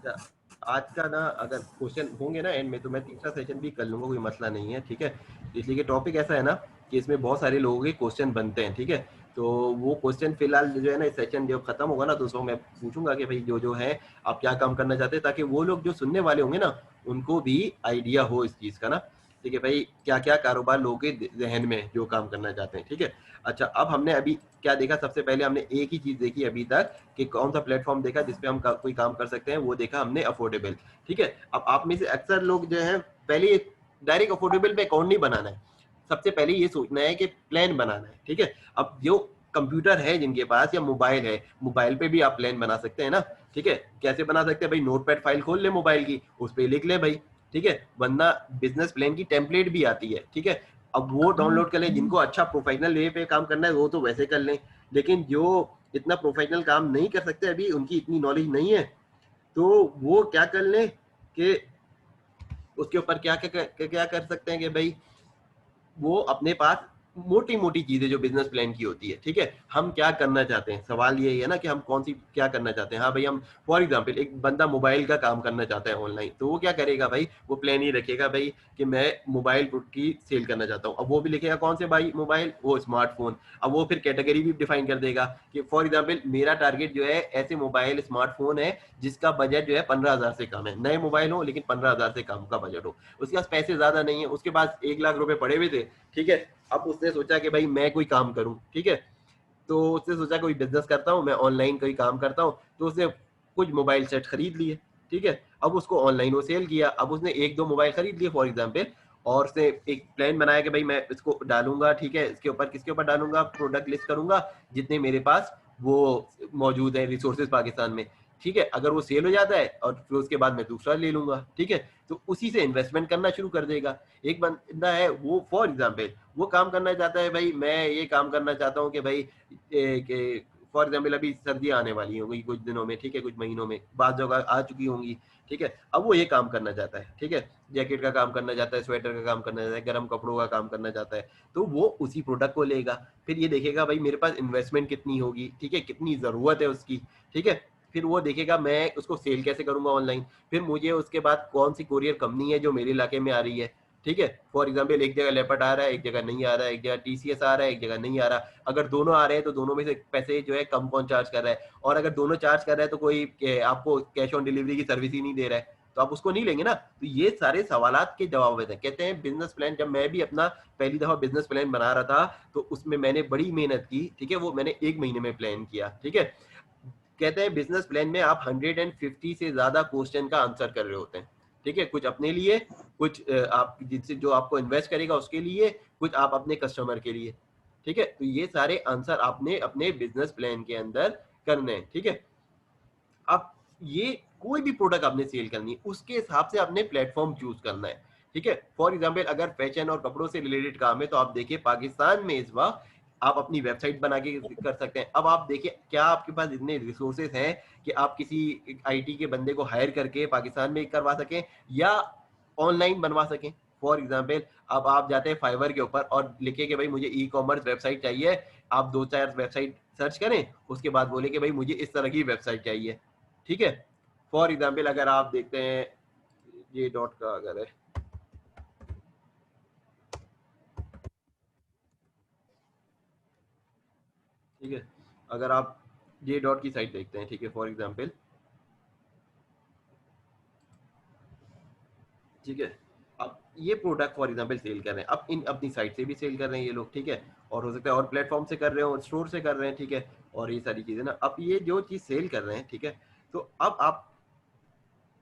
अच्छा, आज का ना अगर क्वेश्चन होंगे ना एंड में, तो मैं तीसरा सेशन भी कर लूंगा, कोई मसला नहीं है, ठीक है। इसलिए कि टॉपिक ऐसा है ना कि इसमें बहुत सारे लोगों के क्वेश्चन बनते हैं, ठीक है। तो वो क्वेश्चन फिलहाल जो है ना, सेशन जब खत्म होगा ना, तो उसको मैं पूछूंगा कि भाई जो जो है आप क्या काम करना चाहते हैं, ताकि वो लोग जो सुनने वाले होंगे ना, उनको भी आइडिया हो इस चीज़ का ना, ठीक है भाई, क्या क्या कारोबार लोगों के जहन में जो काम करना चाहते हैं, ठीक है। अच्छा, अब हमने अभी क्या देखा, सबसे पहले हमने एक ही चीज़ देखी अभी तक कि कौन सा प्लेटफॉर्म देखा जिसपे हम कोई काम कर सकते हैं, वो देखा हमने अफोर्डेबल, ठीक है। अब आप में से अक्सर लोग जो है पहले डायरेक्ट अफोर्डेबल पे अकाउंट नहीं बनाना है, सबसे पहले ये सोचना है कि प्लान बनाना है, ठीक है। अब जो कंप्यूटर है जिनके पास या मोबाइल है, मोबाइल पे भी आप प्लान बना सकते हैं ना, ठीक है। कैसे बना सकते हैं भाई, नोटपैड फाइल खोल ले मोबाइल की, उस पर लिख ले भाई, ठीक है। वरना बिजनेस प्लान की टेम्पलेट भी आती है, ठीक है। अब वो डाउनलोड कर लें, जिनको अच्छा प्रोफेशनल वे पे काम करना है वो तो वैसे कर लें, लेकिन जो इतना प्रोफेशनल काम नहीं कर सकते अभी, उनकी इतनी नॉलेज नहीं है, तो वो क्या कर लें कि उसके ऊपर क्या क्या क्या कर सकते हैं कि भाई वो अपने पास मोटी मोटी चीजें जो बिजनेस प्लान की होती है, ठीक है। हम क्या करना चाहते हैं, सवाल यही है ना कि हम कौन सी क्या करना चाहते हैं। हाँ भाई, हम फॉर एग्जांपल एक बंदा मोबाइल का काम करना चाहता है ऑनलाइन, तो वो क्या करेगा भाई, वो प्लान ही रखेगा भाई कि मैं मोबाइल की सेल करना चाहता हूँ। अब वो भी लिखेगा कौन से भाई मोबाइल, वो स्मार्टफोन। अब वो फिर कैटेगरी भी डिफाइन कर देगा कि फॉर एग्जाम्पल मेरा टारगेट जो है ऐसे मोबाइल स्मार्टफोन है जिसका बजट जो है 15,000 से कम है, नए मोबाइल हो लेकिन 15,000 से कम का बजट हो, उसके पास पैसे ज्यादा नहीं है, उसके पास 1 लाख रुपए पड़े हुए थे, ठीक है। अब उसने सोचा कि भाई मैं कोई काम करूं, ठीक है। तो उसने सोचा कोई बिजनेस करता हूं मैं, ऑनलाइन कोई काम करता हूं, तो उसने कुछ मोबाइल सेट खरीद लिए, ठीक है। अब उसको ऑनलाइन वो सेल किया, अब उसने एक दो मोबाइल खरीद लिए फॉर एग्जाम्पल, और उसने एक प्लान बनाया कि भाई मैं इसको डालूंगा, ठीक है, इसके ऊपर किसके ऊपर डालूंगा, प्रोडक्ट लिस्ट करूंगा जितने मेरे पास वो मौजूद है रिसोर्सेज पाकिस्तान में, ठीक है। अगर वो सेल हो जाता है और फिर उसके बाद मैं दूसरा ले लूंगा, ठीक है। तो उसी से इन्वेस्टमेंट करना शुरू कर देगा। एक बंदा है वो फॉर एग्जाम्पल वो काम करना चाहता है, भाई मैं ये काम करना चाहता हूँ कि भाई फॉर एग्जाम्पल अभी सर्दियाँ आने वाली होंगी कुछ दिनों में, ठीक है, कुछ महीनों में, बाद जगह आ चुकी होंगी, ठीक है। अब वो ये काम करना चाहता है, ठीक है, जैकेट का काम करना चाहता है, स्वेटर का काम करना चाहता है, गर्म कपड़ों का काम करना चाहता है, तो वो उसी प्रोडक्ट को लेगा। फिर ये देखेगा भाई मेरे पास इन्वेस्टमेंट कितनी होगी, ठीक है, कितनी ज़रूरत है उसकी, ठीक है। फिर वो देखेगा मैं उसको सेल कैसे करूंगा ऑनलाइन, फिर मुझे उसके बाद कौन सी कोरियर कंपनी है जो मेरे इलाके में आ रही है, ठीक है। फॉर एग्जाम्पल एक जगह लेपर्ड आ रहा है, एक जगह नहीं आ रहा है, एक जगह टीसीएस आ रहा है, एक जगह नहीं आ रहा। अगर दोनों आ रहे हैं तो दोनों में से पैसे जो है कम कौन चार्ज कर रहा है, और अगर दोनों चार्ज कर रहा है तो कोई आपको कैश ऑन डिलीवरी की सर्विस ही नहीं दे रहा है, तो आप उसको नहीं लेंगे ना। तो ये सारे सवालात के जवाब होते हैं। कहते हैं बिजनेस प्लान, जब मैं भी अपना पहली दफा बिजनेस प्लान बना रहा था तो उसमें मैंने बड़ी मेहनत की, ठीक है, वो मैंने 1 महीने में प्लान किया, ठीक है। कहते हैं बिजनेस प्लान में आप 150 से ज्यादा क्वेश्चन का आंसर कर रहे होते हैं, ठीक है, कुछ अपने लिए, कुछ आप जिससे जो आपको इन्वेस्ट करेगा उसके लिए, कुछ आप अपने कस्टमर के लिए, ठीक है। तो ये सारे आंसर आपने अपने बिजनेस प्लान के अंदर करने हैं, ठीक है। आप ये कोई भी प्रोडक्ट आपने सेल करनी है उसके हिसाब से आपने प्लेटफॉर्म चूज करना है, ठीक है। फॉर एग्जाम्पल अगर फैशन और कपड़ों से रिलेटेड काम है तो आप देखिए पाकिस्तान में इस वक्त आप अपनी वेबसाइट बना के कर सकते हैं। अब आप देखिए क्या आपके पास इतने रिसोर्सेज हैं कि आप किसी आईटी के बंदे को हायर करके पाकिस्तान में करवा सकें या ऑनलाइन बनवा सकें। फॉर एग्जाम्पल अब आप जाते हैं फाइवर के ऊपर और लिखे कि भाई मुझे ई कॉमर्स वेबसाइट चाहिए, आप 2-4 वेबसाइट सर्च करें, उसके बाद बोले कि भाई मुझे इस तरह की वेबसाइट चाहिए, ठीक है। फॉर एग्जाम्पल अगर आप देखते हैं ये डॉट का अगर है, ठीक है, अगर आप ये डॉट की साइट देखते हैं, ठीक है, फॉर एग्जाम्पल, ठीक है। अब ये प्रोडक्ट फॉर एग्जाम्पल सेल कर रहे हैं, अब इन अपनी साइट से भी सेल कर रहे हैं ये लोग, ठीक है, और हो सकता है और प्लेटफॉर्म से कर रहे हो, स्टोर से कर रहे हैं, ठीक है, और ये सारी चीजें ना, अब ये जो चीज सेल कर रहे हैं, ठीक है, तो अब आप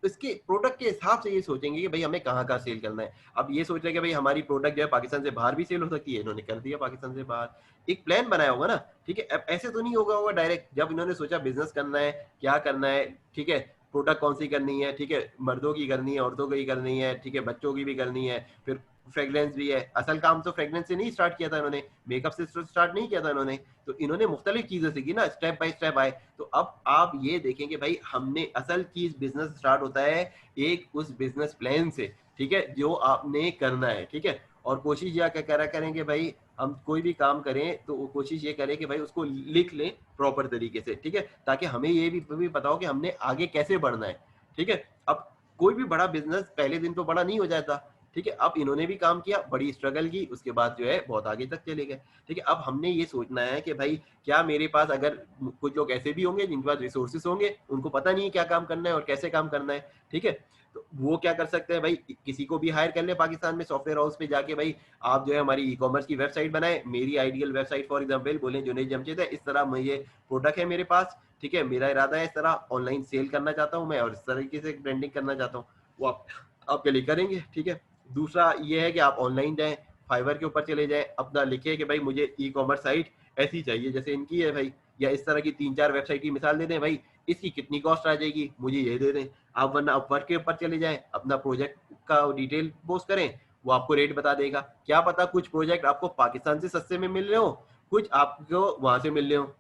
इसके प्रोडक्ट के हिसाब से ये सोचेंगे कि भाई हमें कहाँ कहाँ सेल करना है। अब ये सोच रहे हैं कि भाई हमारी प्रोडक्ट जो है पाकिस्तान से बाहर भी सेल हो सकती है, इन्होंने कर दिया पाकिस्तान से बाहर। एक प्लान बनाया होगा ना, ठीक है। अब ऐसे तो नहीं होगा डायरेक्ट, जब इन्होंने सोचा बिजनेस करना है, क्या करना है, ठीक है, प्रोडक्ट कौन सी करनी है, ठीक है, मर्दों की करनी है, औरतों की करनी है, ठीक है, बच्चों की भी करनी है, फिर फ्रेग्रेंस भी है। असल काम तो फ्रेग्रेंस से नहीं स्टार्ट किया था इन्होंने, मेकअप से स्टार्ट नहीं किया था इन्होंने, तो इन्होंने मुख्तलिफ चीजें सीखी ना, स्टेप बाय स्टेप आए। तो अब आप ये देखेंगे भाई हमने असल चीज बिजनेस स्टार्ट होता है एक उस बिजनेस प्लान से, ठीक है, जो आपने करना है, ठीक है। और कोशिश यह क्या करा करेंगे भाई, हम कोई भी काम करें तो कोशिश ये करें कि भाई उसको लिख लें प्रॉपर तरीके से, ठीक है, ताकि हमें ये भी पता हो कि हमने आगे कैसे बढ़ना है, ठीक है। अब कोई भी बड़ा बिजनेस पहले दिन तो बड़ा नहीं हो जाता, ठीक है। अब इन्होंने भी काम किया, बड़ी स्ट्रगल की, उसके बाद जो है बहुत आगे तक चले गए, ठीक है। अब हमने ये सोचना है कि भाई क्या मेरे पास, अगर कुछ लोग ऐसे भी होंगे जिनके पास रिसोर्सेस होंगे, उनको पता नहीं है क्या काम करना है और कैसे काम करना है, ठीक है। तो वो क्या कर सकते हैं भाई, किसी को भी हायर कर ले पाकिस्तान में सॉफ्टवेयर हाउस पे जाके, भाई आप जो है हमारी ई कॉमर्स की वेबसाइट बनाए, मेरी आइडियल वेबसाइट फॉर एग्जाम्पल बोले जुनेद जमशेद है, इस तरह मुझे प्रोडक्ट है मेरे पास, ठीक है, मेरा इरादा है इस तरह ऑनलाइन सेल करना चाहता हूँ मैं और इस तरीके से ब्रांडिंग करना चाहता हूँ, वो आप आपके लिए करेंगे, ठीक है। दूसरा ये है कि आप ऑनलाइन जाएं, फाइवर के ऊपर चले जाएं, अपना लिखे कि भाई मुझे ई कॉमर्स साइट ऐसी चाहिए जैसे इनकी है भाई, या इस तरह की 3-4 वेबसाइट की मिसाल दे दें भाई, इसकी कितनी कॉस्ट आ जाएगी मुझे ये दे दें। आप वरना अपवर्क के ऊपर चले जाएं, अपना प्रोजेक्ट का डिटेल पोस्ट करें, वो आपको रेट बता देगा। क्या पता कुछ प्रोजेक्ट आपको पाकिस्तान से सस्ते में मिल रहे हो, कुछ आपको वहां से मिल रहे हो।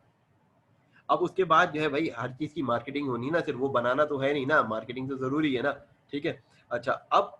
अब उसके बाद जो है भाई हर चीज की मार्केटिंग होनी ना, सिर्फ वो बनाना तो है नहीं ना, मार्केटिंग तो जरूरी है ना, ठीक है। अच्छा, अब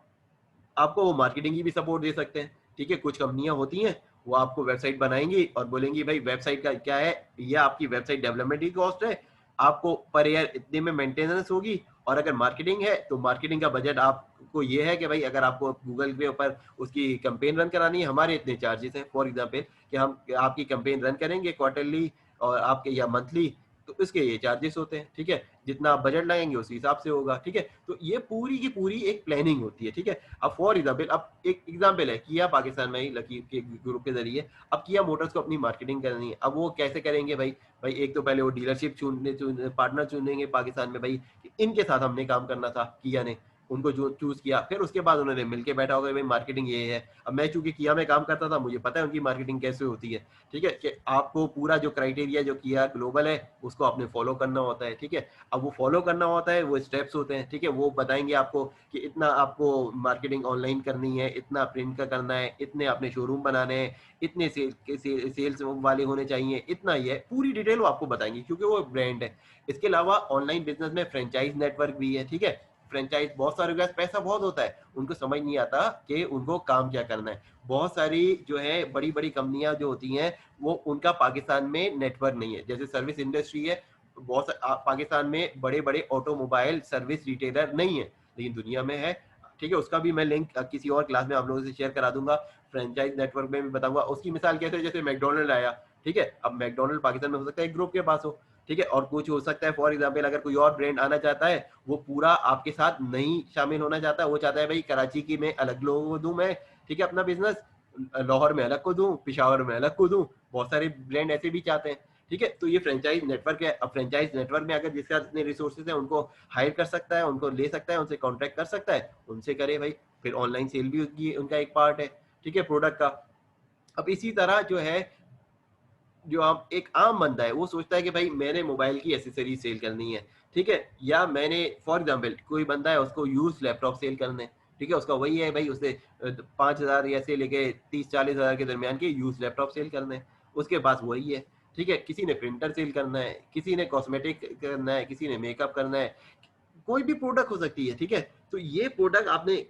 आपको वो मार्केटिंग की भी सपोर्ट दे सकते हैं, ठीक है। कुछ कंपनियां होती हैं वो आपको वेबसाइट बनाएंगी और बोलेंगी भाई वेबसाइट का क्या है, ये आपकी वेबसाइट डेवलपमेंट की कॉस्ट है, आपको पर ईयर इतने में मेंटेनेंस होगी, और अगर मार्केटिंग है तो मार्केटिंग का बजट आपको ये है कि भाई अगर आपको गूगल के ऊपर उसकी कैंपेन रन करानी है, हमारे इतने चार्जेस हैं फॉर एग्जांपल, कि हम आपकी कैंपेन रन करेंगे क्वार्टरली और आपके या मंथली, तो इसके ये चार्जेस होते हैं, ठीक है। जितना आप बजट लगाएंगे उसी हिसाब से होगा, ठीक है। तो ये पूरी की पूरी एक प्लानिंग होती है, ठीक है। अब फॉर एग्जाम्पल, अब एक एग्जाम्पल है किया पाकिस्तान में ही लकी के ग्रुप के जरिए, अब किया मोटर्स को अपनी मार्केटिंग करनी है, अब वो कैसे करेंगे भाई, भाई एक तो पहले वो डीलरशिप चुनने पार्टनर चुनेंगे पाकिस्तान में, भाई इनके साथ हमने काम करना था, किया ने उनको जो चूज किया, फिर उसके बाद उन्होंने मिलके बैठा होगा भाई मार्केटिंग ये है। अब मैं चूंकि किया में काम करता था, मुझे पता है उनकी मार्केटिंग कैसे होती है, ठीक है, कि आपको पूरा जो क्राइटेरिया जो किया ग्लोबल है उसको आपने फॉलो करना होता है, ठीक है। अब वो फॉलो करना होता है, वो स्टेप्स होते हैं, ठीक है। वो बताएंगे आपको कि इतना आपको मार्केटिंग ऑनलाइन करनी है, इतना प्रिंट का करना है, इतने अपने शोरूम बनाने हैं, इतने सेल्स वाले होने चाहिए, इतना ही है, पूरी डिटेल वो आपको बताएंगे क्योंकि वो ब्रांड है। इसके अलावा ऑनलाइन बिजनेस में फ्रेंचाइज नेटवर्क भी है, ठीक है। फ्रेंचाइज बहुत सारे के पास पैसा बहुत होता है, उनको समझ नहीं आता कि उनको काम क्या करना है। बहुत सारी जो है बड़ी बड़ी कंपनियां जो होती हैं वो उनका पाकिस्तान में नेटवर्क नहीं है, जैसे सर्विस इंडस्ट्री है, बहुत पाकिस्तान में बड़े बड़े ऑटोमोबाइल सर्विस रिटेलर नहीं है, लेकिन दुनिया में है, ठीक है। उसका भी मैं लिंक किसी और क्लास में आप लोगों से शेयर करा दूंगा, फ्रेंचाइज नेटवर्क में भी बताऊंगा। उसकी मिसाल कैसे, जैसे मैकडोनल्ड आया, ठीक है। अब मैकडोनल्ड पाकिस्तान में हो सकता है एक ग्रुप के पास हो, ठीक है, और कुछ हो सकता है फॉर एग्जाम्पल अगर कोई और ब्रांड आना चाहता है, वो पूरा आपके साथ नहीं शामिल होना चाहता, वो चाहता है भाई कराची की में अलग लोगों को दूं मैं, ठीक है, अपना बिजनेस लाहौर में अलग को दूं, पिशावर में अलग को दूं, बहुत सारे ब्रांड ऐसे भी चाहते हैं, ठीक है। तो ये फ्रेंचाइज नेटवर्क है। अब फ्रेंचाइज नेटवर्क में अगर जिसके पास इतने रिसोर्सेज है उनको हायर कर सकता है, उनको ले सकता है, उनसे कॉन्ट्रैक्ट कर सकता है, उनसे करे भाई, फिर ऑनलाइन सेल भी उनका एक पार्ट है, ठीक है, प्रोडक्ट का। अब इसी तरह जो है, जो आप एक आम बंदा है वो सोचता है कि भाई मैंने मोबाइल की एसेसरी सेल करनी है, ठीक है, या मैंने फॉर एग्जांपल कोई बंदा है उसको यूज लैपटॉप सेल करने, ठीक है, उसका वही है भाई, उसे 5,000 या से लेके 30-40 हज़ार के दरमियान के यूज लैपटॉप सेल करने, उसके पास वही है, ठीक है। किसी ने प्रिंटर सेल करना है, किसी ने कॉस्मेटिक करना है, किसी ने मेकअप करना है, कोई भी प्रोडक्ट हो सकती है, ठीक है। तो ये प्रोडक्ट आपने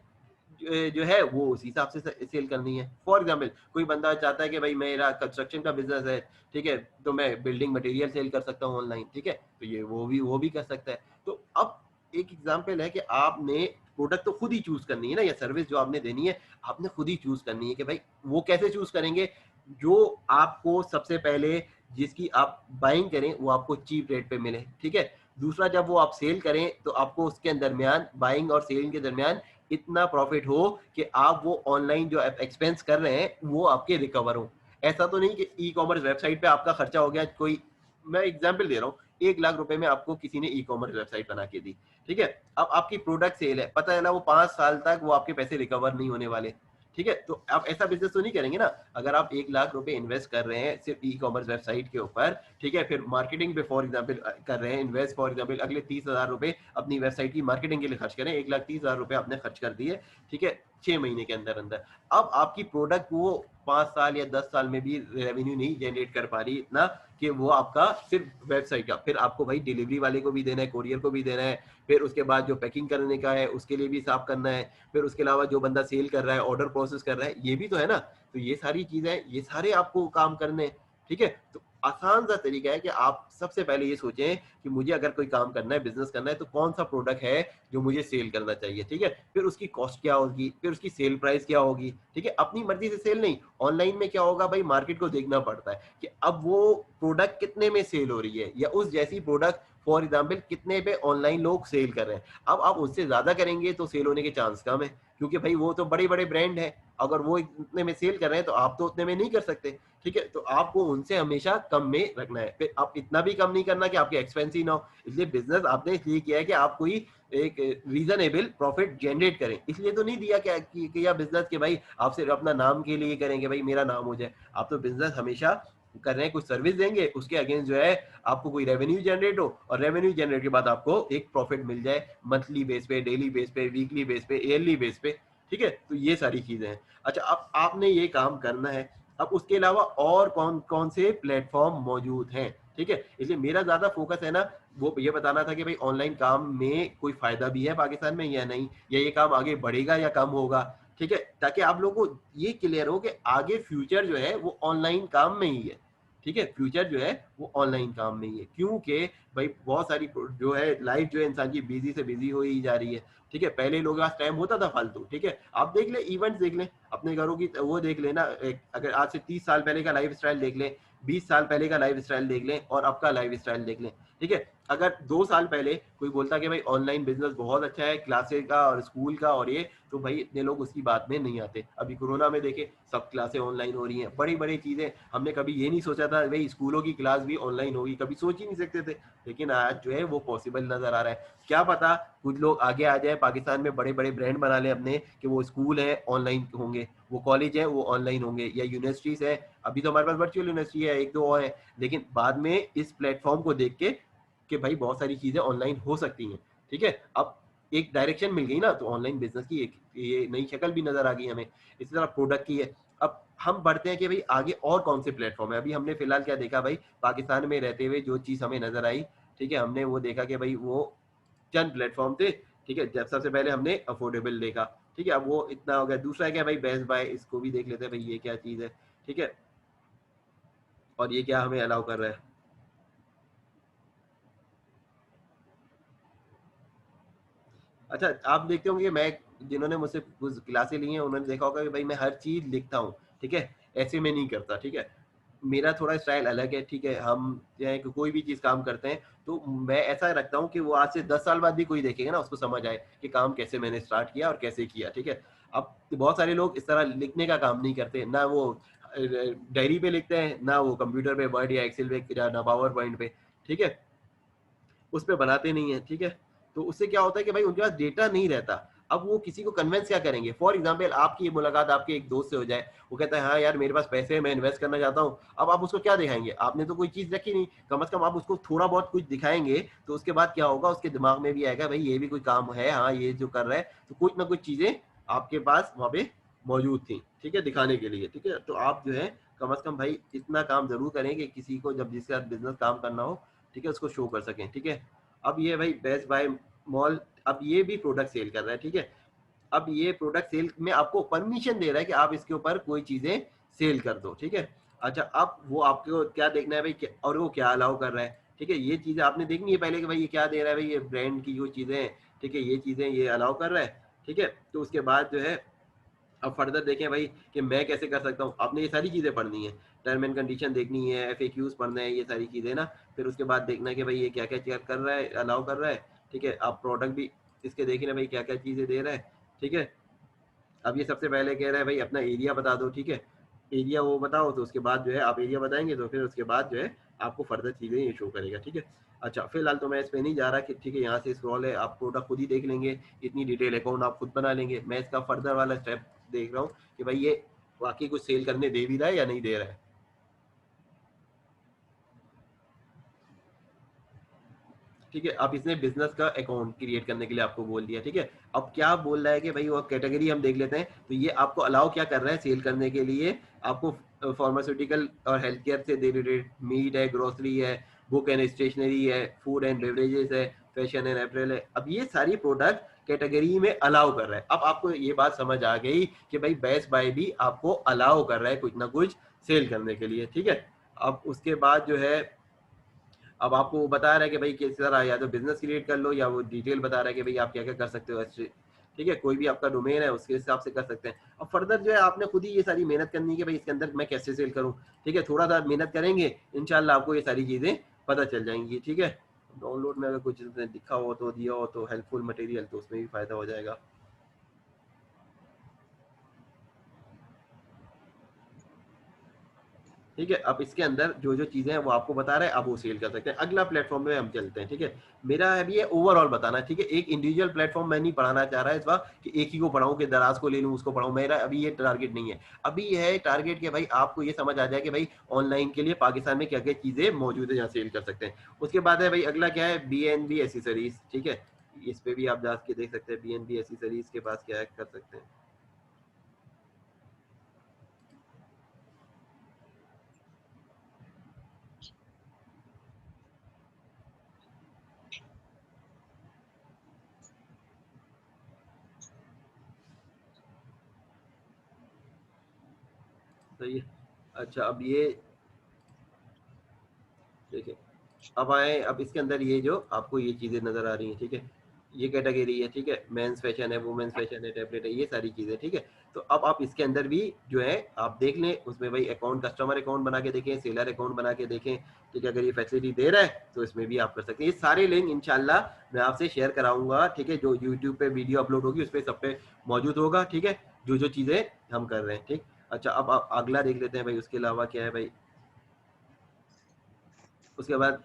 जो है वो उस हिसाब से सेल करनी है। फॉर एग्जाम्पल कोई बंदा चाहता है कि भाई मेरा कंस्ट्रक्शन का बिजनेस है, ठीक है, तो मैं बिल्डिंग मटेरियल सेल कर सकता हूँ ऑनलाइन, ठीक है, तो ये वो भी कर सकता है। तो अब एक एग्जाम्पल है कि आपने प्रोडक्ट तो खुद ही चूज करनी है ना, या सर्विस जो आपने देनी है आपने खुद ही चूज करनी है कि भाई वो कैसे चूज करेंगे, जो आपको सबसे पहले जिसकी आप बाइंग करें वो आपको चीप रेट पे मिले, ठीक है। दूसरा, जब वो आप सेल करें तो आपको उसके दरमियान बाइंग और सेलिंग के दरमियान इतना प्रॉफिट हो कि आप वो ऑनलाइन जो एक्सपेंस कर रहे हैं वो आपके रिकवर हो। ऐसा तो नहीं कि ई कॉमर्स वेबसाइट पे आपका खर्चा हो गया कोई, मैं एग्जांपल दे रहा हूँ, 1 लाख रुपए में आपको किसी ने ई कॉमर्स वेबसाइट बना के दी, ठीक है। अब आपकी प्रोडक्ट सेल है, पता है ना वो 5 साल तक वो आपके पैसे रिकवर नहीं होने वाले, ठीक है। तो आप ऐसा बिजनेस तो नहीं करेंगे ना। अगर आप 1 लाख रुपए इन्वेस्ट कर रहे हैं सिर्फ ई कॉमर्स वेबसाइट के ऊपर, ठीक है, फिर मार्केटिंग पे फॉर एग्जाम्पल कर रहे हैं इन्वेस्ट, फॉर एग्जाम्पल अगले 30,000 रुपए अपनी वेबसाइट की मार्केटिंग के लिए खर्च करें, 1,30,000 रुपए आपने खर्च कर दिए, ठीक है, 6 महीने के अंदर अंदर। अब आपकी प्रोडक्ट वो 5 साल या 10 साल में भी रेवेन्यू नहीं जनरेट कर पा रही इतना कि वो आपका सिर्फ वेबसाइट का, फिर आपको भाई डिलीवरी वाले को भी देना है, कोरियर को भी देना है, फिर उसके बाद जो पैकिंग करने का है उसके लिए भी हिसाब करना है, फिर उसके अलावा जो बंदा सेल कर रहा है, ऑर्डर प्रोसेस कर रहा है, ये भी तो है ना। तो ये सारी चीजें, ये सारे आपको काम करने हैं, ठीक है। तो आसान सा तरीका है कि आप सबसे पहले ये सोचें कि मुझे अगर कोई काम करना है, बिज़नेस करना है, तो कौन-सा प्रोडक्ट है जो मुझे सेल करना चाहिए, ठीक है? फिर उसकी कॉस्ट क्या होगी, फिर उसकी सेल प्राइस क्या होगी, ठीक है? अपनी मर्ज़ी से सेल नहीं, ऑनलाइन में क्या होगा भाई मार्केट को देखना पड़ता है कि अब वो प्रोडक्ट कितने में सेल हो रही है या उस जैसी प्रोडक्ट फॉर एग्ज़ाम्पल कितने पे ऑनलाइन लोग सेल कर रहे हैं। अब आप उससे ज़्यादा करेंगे तो सेल होने के चांस कम है, क्योंकि भाई वो तो बड़े-बड़े ब्रांड हैं, अगर वो इतने में सेल कर रहे हैं तो आप तो उतने में नहीं कर सकते। ठीक है? तो आपको उनसे हमेशा कम में रखना है। फिर आप इतना भी कम नहीं करना कि आपके एक्सपेंस ही ना हो। इसलिए बिज़नेस आपने इसलिए किया है कि आप कोई एक रीज़नेबल प्रॉफ़िट जनरेट करें। इसलिए तो नहीं दिया क्या कि किया बिज़नेस कि भाई आप सिर्फ़ अपना नाम के लिए करेंगे, भाई मेरा नाम हो जाए। आप तो बिज़नेस हमेशा कर रहे हैं, कुछ सर्विस देंगे, उसके अगेंस्ट जो है आपको कोई रेवेन्यू जनरेट हो और रेवेन्यू जनरेट के बाद आपको एक प्रॉफ़िट मिल जाए मंथली बेस पे, डेली बेस पे, वीकली बेस पे, ईयरली बेस पे। ठीक है? तो ये सारी चीज़ें हैं। अच्छा, अब आपने ये काम करना है। अब उसके अलावा और कौन-कौन से प्लेटफ़ॉर्म मौजूद हैं, ठीक है? इसलिए मेरा ज़्यादा फ़ोकस है ना, वो ये बताना था कि भई ऑनलाइन काम में कोई फ़ायदा भी है पाकिस्तान में या नहीं? या ये काम आगे बढ़ेगा या कम होगा? ठीक है? ताकि आप लोगों को ये क्लियर हो कि आगे फ्यूचर जो है वो ऑनलाइन काम में ही है, ठीक है? फ्यूचर जो है वो ऑनलाइन काम में ही है, क्योंकि भई बहुत सारी जो है लाइफ़ जो है इंसान की बिज़ी से बिज़ी होई जा रही है, ठीक है? पहले लोगों के पास टाइम होता था फालतू, ठीक है? आप देख लें, इवेंट्स देख लें, अपने घरों की वो देख लें ना, एक अगर आज से 30 साल पहले का लाइफ़स्टाइल देख लें, 20 साल पहले का लाइफ़स्टाइल देख लें और अब का लाइफ़स्टाइल देख लें, ठीक है? अगर 2 साल पहले कोई बोलता कि भाई ऑनलाइन बिज़नेस बहुत अच्छा है, क्लासेस का और स्कूल का और ये, तो भाई इतने लोग उसकी बात में नहीं आते। अभी कोरोना में देखें, सब क्लासें ऑनलाइन हो रही हैं, बड़ी-बड़ी चीज़ें हमने कभी ये नहीं सोचा था भई स्कूलों की क्लास भी ऑनलाइन होगी, कभी सोच ही नहीं सकते थे। लेकिन आज जो है वो पॉसिबल नज़र आ रहा है। क्या पता कुछ लोग आगे आ जाएँ, पाकिस्तान में बड़े-बड़े ब्रांड बना लें अपने कि वो स्कूल हैं ऑनलाइन होंगे, वो कॉलेज हैं वो ऑनलाइन होंगे या यूनिवर्सिटीज़ हैं, अभी तो हमारे पास वर्चुअल यूनिवर्सिटी है, 1-2 और हैं। लेकिन बाद में इस प्लेटफ़ॉर्म को देख के कि भाई बहुत सारी चीज़ें ऑनलाइन हो सकती हैं, ठीक है? अब एक डायरेक्शन मिल गई ना, तो ऑनलाइन बिज़नेस की एक ये नई शक्ल भी नज़र आ गई हमें। इसी तरह प्रोडक्ट की है। अब हम बढ़ते हैं कि भई आगे और कौन से प्लेटफ़ॉर्म है। अभी हमने फिलहाल क्या देखा भाई, पाकिस्तान में रहते हुए जो चीज़ हमें नज़र आई, ठीक है? हमने वो देखा कि भई वो चंद प्लेटफ़ॉर्म थे, ठीक है? जब सबसे पहले हमने अफोर्डेबल देखा, ठीक है? अब वो इतना हो गया। दूसरा है क्या भाई, बेस्ट बाय, इसको भी देख लेते हैं, भई ये क्या चीज़ है, ठीक है? और ये क्या हमें अलाउ कर रहा है। अच्छा, आप देखते होंगे मैं जिन्होंने मुझसे कुछ क्लासें ली हैं, उन्होंने देखा होगा कि भाई मैं हर चीज़ लिखता हूँ, ठीक है? ऐसे में नहीं करता, ठीक है? मेरा थोड़ा स्टाइल अलग है, ठीक है? हम क्या है कि कोई भी चीज़ काम करते हैं, तो मैं ऐसा रखता हूँ कि वो आज से 10 साल बाद भी कोई देखेगा ना, उसको समझ आए कि काम कैसे मैंने स्टार्ट किया और कैसे किया, ठीक है? अब बहुत सारे लोग इस तरह लिखने का काम नहीं करते, ना वो डायरी पे लिखते हैं, ना वो कंप्यूटर पे वर्ड या एक्सेल पे या ना पावर पॉइंट पे, ठीक है? उस पे बनाते नहीं हैं, ठीक है? तो उससे क्या होता है कि भाई उनके पास डेटा नहीं रहता। अब वो किसी को कन्विंस क्या करेंगे? फॉर एग्ज़ाम्पल आपकी ये मुलाकात आपके एक दोस्त से हो जाए, वो कहता है, "हाँ यार, मेरे पास पैसे हैं, मैं इन्वेस्ट करना चाहता हूँ।" अब आप उसको क्या दिखाएँगे? आपने तो कोई चीज़ रखी नहीं, कम से कम आप उसको थोड़ा बहुत कुछ दिखाएँगे, तो उसके बाद क्या होगा, उसके दिमाग में भी आएगा, भई ये भी कोई काम है, हाँ, ये जो कर रहा है, तो कुछ ना कुछ चीज़ें आपके पास वहाँ पे मौजूद थी, ठीक है? दिखाने के लिए, ठीक है? तो आप जो है कम से कम भाई इतना काम ज़रूर करें कि किसी को जब जिसके साथ बिज़नेस काम करना हो, ठीक है? उसको शो कर सकें, ठीक है? अब ये भाई बेस्ट बाय मॉल, अब ये भी प्रोडक्ट सेल कर रहा है, ठीक है? अब ये प्रोडक्ट सेल में आपको परमिशन दे रहा है कि आप इसके ऊपर कोई चीज़ें सेल कर दो, ठीक है? अच्छा, अब वो आपको क्या देखना है भाई, क्या और वो क्या अलाउ कर रहा है, ठीक है? ये चीज़ें आपने देखनी है पहले कि भाई ये क्या दे रहा है, भाई ये ब्रांड की जो चीज़ें हैं, ठीक है? ये चीज़ें ये अलाउ कर रहा है, ठीक है? तो उसके बाद जो है अब फर्दर देखें भाई कि मैं कैसे कर सकता हूँ। आपने ये सारी चीज़ें पढ़नी है, टर्म एंड कंडीशन देखनी है, एफएक्यूज़ पढ़ना है, ये सारी चीज़ें ना। फिर उसके बाद देखना है कि भाई ये क्या-क्या चेक कर रहा है, अलाउ कर रहा है, ठीक है? आप प्रोडक्ट भी इसके देख लें भाई क्या-क्या चीज़ें दे रहा है, ठीक है? अब ये सबसे पहले कह रहा है भाई अपना एरिया बता दो, ठीक है? एरिया वो बताओ, तो उसके बाद जो है आप एरिया बताएँगे तो फिर उसके बाद जो है आपको फर्दर चीज़ें ये शो करेगा, ठीक है? अच्छा, फिलहाल तो मैं इस पे नहीं जा रहा कि ठीक है यहाँ से स्क्रॉल है, आप प्रोडक्ट खुद ही देख लेंगे, इतनी डिटेल अकाउंट आप खुद बना लेंगे। मैं इसका फर्दर वाला स्टेप देख रहा हूँ कि भाई ये वाक़ई कुछ सेल करने दे भी रहा है या नहीं दे रहा है। ठीक है, अब इसने बिज़नेस का अकाउंट क्रिएट करने के लिए आपको बोल दिया, ठीक है? अब क्या बोल रहा है कि भई वो कैटेगरी हम देख लेते हैं, तो ये आपको अलाउ क्या कर रहा है सेल करने के लिए, आपको फार्मास्यूटिकल और हेल्थ केयर से रिलेटेड मीट है, ग्रोसरी है, बुक एंड स्टेशनरी है, फूड एंड बेवरेजेस है, फैशन एंड अपैरल है। अब ये सारी प्रोडक्ट कैटेगरी में अलाउ कर रहा है। अब आपको ये बात समझ आ गई कि भई बेस्ट बाय भी आपको अलाउ कर रहा है कुछ ना कुछ सेल करने के लिए, ठीक है? अब उसके बाद जो है, अब आपको वो बता रहा है कि भाई किस तरह या तो बिजनेस क्रिएट कर लो, या वो डिटेल बता रहा है कि भाई आप क्या क्या कर सकते हो ऐसे। ठीक है, कोई भी आपका डोमेन है उसके हिसाब से कर सकते हैं। अब फर्दर जो है आपने खुद ही ये सारी मेहनत करनी है कि भाई इसके अंदर मैं कैसे सेल करूँ। ठीक है, थोड़ा सा मेहनत करेंगे, इंशाल्लाह आपको ये सारी चीज़ें पता चल जाएंगी। ठीक है, डाउनलोड में अगर कुछ दिखा हो तो दिया हो तो हेल्पफुल मटेरियल, तो उसमें भी फायदा हो जाएगा। ठीक है, अब इसके अंदर जो जो चीजें हैं वो आपको बता रहे हैं, अब वो सेल कर सकते हैं। अगला प्लेटफॉर्म में हम चलते हैं। ठीक है, मेरा अभी ये ओवरऑल बताना। ठीक है, एक इंडिविजुअल प्लेटफॉर्म मैं नहीं पढ़ाना चाह रहा है इस बार कि एक ही को पढ़ाऊं, कि दराज को ले लूं उसको पढ़ाऊं, मेरा अभी ये टारगेट नहीं है। अभी ये है टारगेट कि भाई आपको ये समझ आ जाए कि भाई ऑनलाइन के लिए पाकिस्तान में क्या क्या चीजें मौजूद है जहाँ सेल कर सकते हैं। उसके बाद है भाई अगला क्या है, BNB एसेसरीज। ठीक है, इस पे भी आप जाके देख सकते हैं BNB एसेसरीज के पास क्या है, कर सकते हैं। सही है। अच्छा, अब ये देखिए, अब आए, अब इसके अंदर ये जो आपको ये चीजें नजर आ रही हैं। ठीक है, ये कैटेगरी है। ठीक है, मेंस फैशन है, वुमेन्स फैशन है, टैबलेट है, ये सारी चीजें। ठीक है, तो अब आप इसके अंदर भी जो है आप देख लें, उसमें भाई अकाउंट, कस्टमर अकाउंट बना के देखें, सेलर अकाउंट बना के देखें। ठीक है, अगर ये फैसिलिटी दे रहा है तो इसमें भी आप कर सकते हैं। ये सारे लिंक इंशाल्लाह मैं आपसे शेयर कराऊंगा। ठीक है, जो यूट्यूब पे वीडियो अपलोड होगी उस पर सब पे मौजूद होगा। ठीक है, जो जो चीजें हम कर रहे हैं। ठीक, अच्छा, अब आप अगला देख लेते हैं भाई, उसके अलावा क्या है भाई। उसके बाद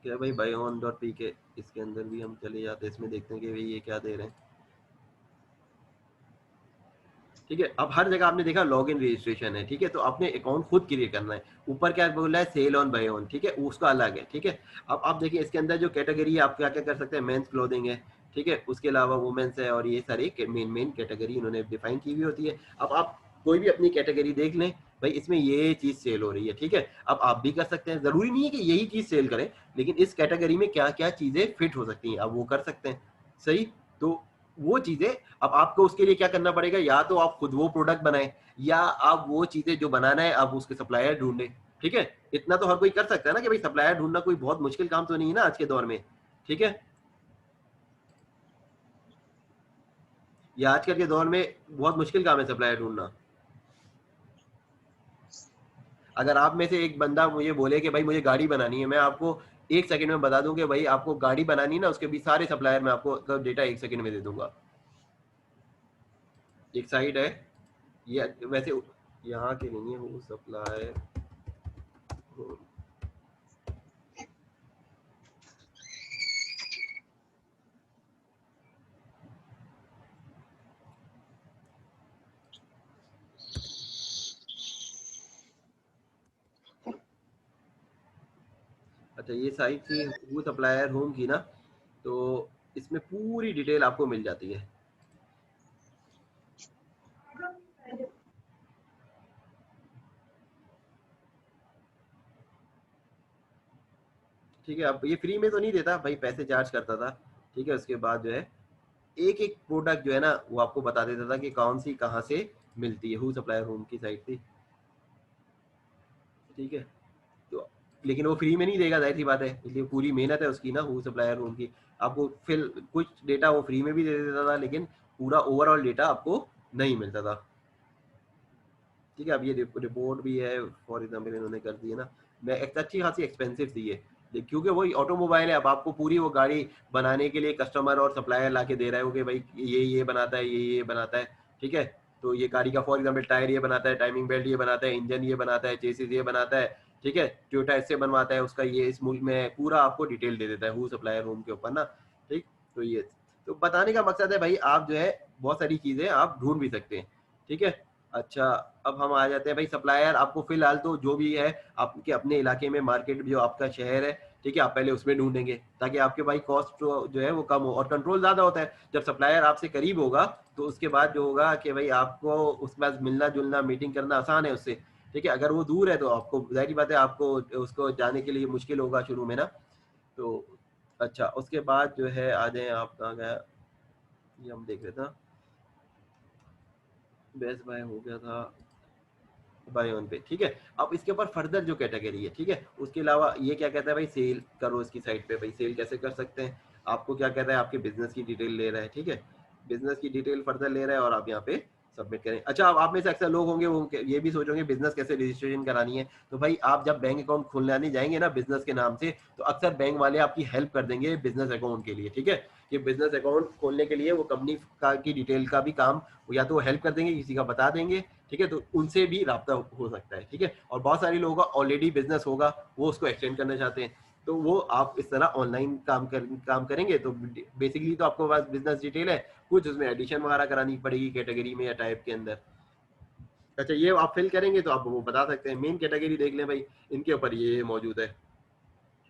क्या भाई, बायोन डॉट पी के, इसके अंदर भी हम चले जाते हैं, इसमें देखते हैं कि भाई ये क्या दे रहे हैं। ठीक है, अब हर जगह आपने देखा लॉग इन रजिस्ट्रेशन है। ठीक है, तो आपने अकाउंट खुद क्रिएट करना है। ऊपर क्या बोल रहा है, सेल ऑन बाय ऑन। ठीक है, उसका अलग है। ठीक है, अब आप देखिए इसके अंदर जो कैटेगरी है आप क्या क्या कर सकते हैं, मेंस क्लोथिंग है। ठीक है, उसके अलावा वुमेन्स है, और ये सारी मेन मेन कैटेगरी इन्होंने डिफाइन की हुई होती है। अब आप कोई भी अपनी कैटेगरी देख लें, भाई इसमें ये चीज सेल हो रही है। ठीक है, अब आप भी कर सकते हैं, जरूरी नहीं है कि यही चीज सेल करें, लेकिन इस कैटेगरी में क्या क्या चीजें फिट हो सकती हैं आप वो कर सकते हैं। सही, तो वो चीजें, अब आपको उसके लिए क्या करना पड़ेगा, या तो आप खुद वो प्रोडक्ट बनाएं, या आप वो चीजें जो बनाना है आप उसके सप्लायर ढूंढें। ठीक है, इतना तो हर कोई कर सकता है ना, कि भाई सप्लायर ढूंढना कोई बहुत मुश्किल काम तो नहीं है ना आज के दौर में। ठीक है, ये आजकल के दौर में बहुत मुश्किल काम है सप्लायर ढूंढना। अगर आप में से एक बंदा मुझे बोले कि भाई मुझे गाड़ी बनानी है, मैं आपको 1 सेकंड में बता दूं कि भाई आपको गाड़ी बनानी है ना, उसके भी सारे सप्लायर मैं आपको डेटा 1 सेकंड में दे दूंगा। एक साइट है, ये वैसे यहाँ के नहीं है, वो सप्लायर। अच्छा, ये साइट थी वो सप्लायर होम की ना, तो इसमें पूरी डिटेल आपको मिल जाती है। ठीक है, अब ये फ्री में तो नहीं देता भाई, पैसे चार्ज करता था। ठीक है, उसके बाद जो है एक एक प्रोडक्ट जो है ना वो आपको बता देता था कि कौन सी कहाँ से मिलती है। हु सप्लायर होम की साइट थी। ठीक है, तो लेकिन वो फ्री में नहीं देगा, जाहिर सी बात है, इसलिए पूरी मेहनत है उसकी ना, हु सप्लायर होम की। आपको फिर कुछ डेटा वो फ्री में भी दे देता था, लेकिन पूरा ओवरऑल डेटा आपको नहीं मिलता था। ठीक है, अब ये रिपोर्ट भी है, फॉर एग्जाम्पल इन्होंने कर दी है ना, मैं एक अच्छी खासी एक्सपेंसिव थी ये, क्योंकि वही ऑटोमोबाइल है। अब आपको पूरी वो गाड़ी बनाने के लिए कस्टमर और सप्लायर ला के दे रहे हो कि भाई ये बनाता है, ये बनाता है। ठीक है, तो ये गाड़ी का फॉर एग्जाम्पल टायर ये बनाता है, टाइमिंग बेल्ट ये बनाता है, इंजन ये बनाता है, चेसिस ये बनाता है। ठीक है, टोयोटा इससे बनवाता है, उसका ये इस मुल्क में पूरा आपको डिटेल दे देता है हु सप्लायर होम के ऊपर ना। ठीक, तो ये तो बताने का मकसद है भाई, आप जो है बहुत सारी चीजें आप ढूंढ भी सकते हैं। ठीक है, अच्छा, अब हम आ जाते हैं भाई सप्लायर। आपको फिलहाल तो जो भी है आपके अपने इलाके में मार्केट जो आपका शहर है, ठीक है, आप पहले उसमें ढूंढेंगे, ताकि आपके भाई कॉस्ट जो है वो कम हो और कंट्रोल ज्यादा होता है जब सप्लायर आपसे करीब होगा। तो उसके बाद जो होगा कि भाई आपको उसके बाद मिलना जुलना मीटिंग करना आसान है उससे। ठीक है, अगर वो दूर है तो आपको जाहिर बात है आपको उसको जाने के लिए मुश्किल होगा शुरू में ना। तो अच्छा, उसके बाद जो है आ जाए, आप कहाँ गया, ये हम देख रहे थे, बेस्ट बाय हो गया था। बाय वन पे, ठीक है। अब इसके ऊपर फर्दर जो कैटेगरी है, ठीक है, उसके अलावा ये क्या कहता है भाई, सेल करो इसकी साइट पे। भाई सेल कैसे कर सकते हैं, आपको क्या कर रहा है, आपके बिजनेस की डिटेल ले रहा है, ठीक है, बिजनेस की डिटेल फर्दर ले रहा है और आप यहाँ पे सबमिट करें। अच्छा, अब आप में से अक्सर लोग होंगे वो ये भी सोचोगे बिजनेस कैसे रजिस्ट्रेशन करानी है। तो भाई आप जब बैंक अकाउंट खोलने जाएंगे ना बिजनेस के नाम से, तो अक्सर बैंक वाले आपकी हेल्प कर देंगे बिजनेस अकाउंट के लिए, ठीक है। कि बिजनेस अकाउंट खोलने के लिए वो कंपनी का की डिटेल का भी काम या तो वो हेल्प कर देंगे, किसी का बता देंगे, ठीक है। तो उनसे भी राब्ता हो सकता है, ठीक है। और बहुत सारे लोगों का ऑलरेडी बिजनेस होगा, वो उसको एक्सटेंड करना चाहते हैं, तो वो आप इस तरह ऑनलाइन काम करेंगे। तो बेसिकली तो आपको पास बिजनेस डिटेल है, कुछ उसमें एडिशन वगैरह करानी पड़ेगी कैटेगरी में या टाइप के अंदर। अच्छा, ये आप फिल करेंगे तो आप वो बता सकते हैं। मेन कैटेगरी देख लें भाई, इनके ऊपर ये मौजूद है,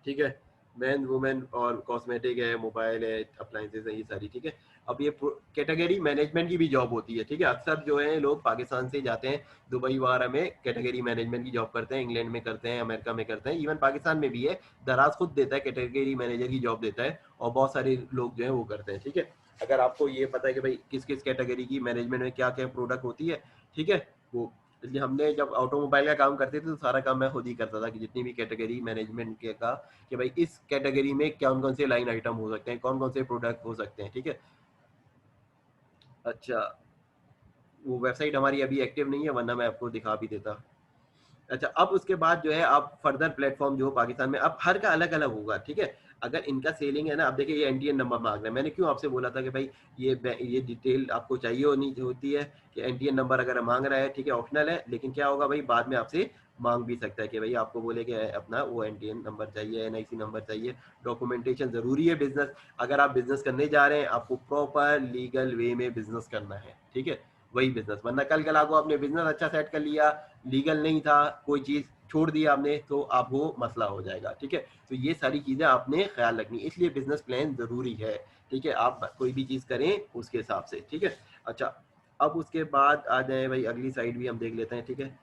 ठीक है। मेन वुमेन और कॉस्मेटिक है, मोबाइल है, अप्लायंसेज है, ये सारी, ठीक है। अब ये कैटेगरी मैनेजमेंट की भी जॉब होती है, ठीक है। अक्सर जो है लोग पाकिस्तान से जाते हैं दुबई वगैरह में कैटेगरी मैनेजमेंट की जॉब करते हैं, इंग्लैंड में करते हैं, अमेरिका में करते हैं, इवन पाकिस्तान में भी है। दराज खुद देता है, कैटेगरी मैनेजर की जॉब देता है, और बहुत सारे लोग जो है वो करते हैं, ठीक है। अगर आपको ये पता है कि भाई किस किस कैटेगरी की मैनेजमेंट में क्या क्या प्रोडक्ट होती है, ठीक है, वो इसलिए हमने जब ऑटोमोबाइल का काम करते थे तो सारा काम मैं खुद ही करता था, कि जितनी भी कैटेगरी मैनेजमेंट के का, कि भाई इस कैटेगरी में कौन कौन से लाइन आइटम हो सकते हैं, कौन कौन से प्रोडक्ट हो सकते हैं, ठीक है। अच्छा, वो वेबसाइट हमारी अभी एक्टिव नहीं है, वरना मैं आपको दिखा भी देता। अच्छा, अब उसके बाद जो है आप फर्दर प्लेटफॉर्म जो पाकिस्तान में अब हर का अलग अलग होगा, ठीक है। अगर इनका सेलिंग है ना, अब देखिए ये एनटीएन नंबर मांग रहा है। मैंने क्यों आपसे बोला था कि भाई ये डिटेल आपको चाहिए होनी होती है, कि एनटीएन नंबर अगर मांग रहा है, ठीक है, ऑप्शनल है, लेकिन क्या होगा भाई बाद में आपसे मांग भी सकता है कि भाई आपको बोले कि अपना वो एनटीएन नंबर चाहिए, एनआईसी नंबर चाहिए। डॉक्यूमेंटेशन जरूरी है। बिजनेस अगर आप बिजनेस करने जा रहे हैं, आपको प्रॉपर लीगल वे में बिजनेस करना है, ठीक है, वही बिजनेस। वरना कल कल आपको आपने बिजनेस अच्छा सेट कर लिया, लीगल नहीं था, कोई चीज छोड़ दी आपने, तो आप वो मसला हो जाएगा, ठीक है। तो ये सारी चीजें आपने ख्याल रखनी, इसलिए बिजनेस प्लान जरूरी है, ठीक है। आप कोई भी चीज करें उसके हिसाब से, ठीक है। अच्छा, अब उसके बाद आ जाए भाई, अगली साइड भी हम देख लेते हैं, ठीक है।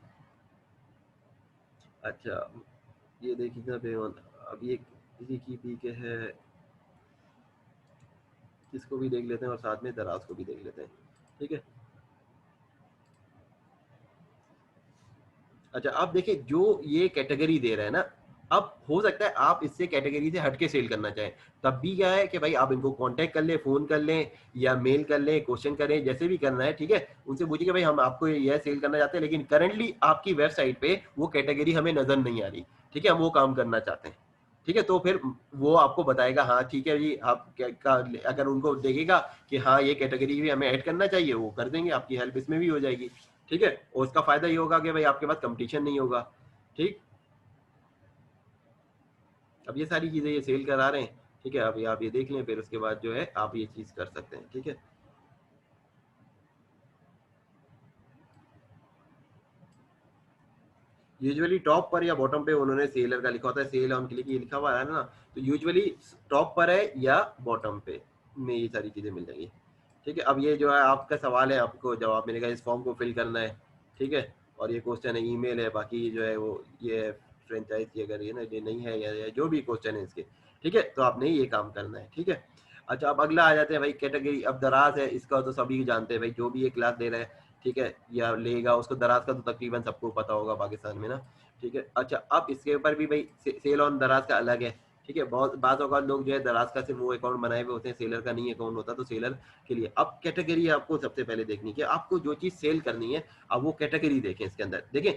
अच्छा, ये देखिएगा बेवन, अब ये किसी की भी के है, इसको भी देख लेते हैं और साथ में दराज को भी देख लेते हैं, ठीक है। अच्छा, अब देखिए जो ये कैटेगरी दे रहा है ना, अब हो सकता है आप इससे कैटेगरी से हट के सेल करना चाहें, तब भी क्या है कि भाई आप इनको कांटेक्ट कर लें, फोन कर लें या मेल कर लें, क्वेश्चन करें, जैसे भी करना है, ठीक है। उनसे पूछिए कि भाई हम आपको यह सेल करना चाहते हैं, लेकिन करंटली आपकी वेबसाइट पे वो कैटेगरी हमें नजर नहीं आ रही, ठीक है, हम वो काम करना चाहते हैं, ठीक है। तो फिर वो आपको बताएगा, हाँ ठीक है जी, आप अगर उनको देखेगा कि हाँ ये कैटेगरी भी हमें ऐड करना चाहिए, वो कर देंगे, आपकी हेल्प इसमें भी हो जाएगी, ठीक है। और उसका फायदा ये होगा कि भाई आपके पास कंपटीशन नहीं होगा, ठीक। अब ये सारी चीजें ये सेल करा रहे हैं, ठीक है। अब आप ये देख लें, फिर उसके बाद जो है आप ये चीज कर सकते हैं, ठीक है। यूजुअली टॉप पर या बॉटम पे उन्होंने सेलर का लिखा होता है, सेल ऑन क्लिक ये लिखा हुआ है ना, तो यूजुअली टॉप पर है या बॉटम पे में ये सारी चीजें मिल जाएंगी, ठीक है। अब ये जो है आपका सवाल है, आपको जवाब मिलेगा, इस फॉर्म को फिल करना है, ठीक है। और ये क्वेश्चन है, ईमेल है, बाकी जो है वो ये फ्रेंचाइज की अगर ये ना ये नहीं है या जो भी क्वेश्चन है इसके, ठीक है, तो आपने ये काम करना है, ठीक है। अच्छा, अब अगला आ जाते हैं भाई कैटेगरी। अब दराज है, इसका तो सभी जानते हैं भाई, जो भी ये क्लास दे रहा है, ठीक है, या लेगा, उसको दराज का तो तकरीबन सबको पता होगा पाकिस्तान में ना, ठीक है। अच्छा, अब इसके ऊपर भी भाई सेल ऑन दराज का अलग है, ठीक है। बहुत बाज़ औक़ात लोग जो है दराज का सिर्फ वो अकाउंट बनाए हुए होते हैं, सेलर का नहीं अकाउंट होता, तो सेलर के लिए अब कैटेगरी आपको सबसे पहले देखनी है, आपको जो चीज़ सेल करनी है, अब वो कैटेगरी देखें। इसके अंदर देखें,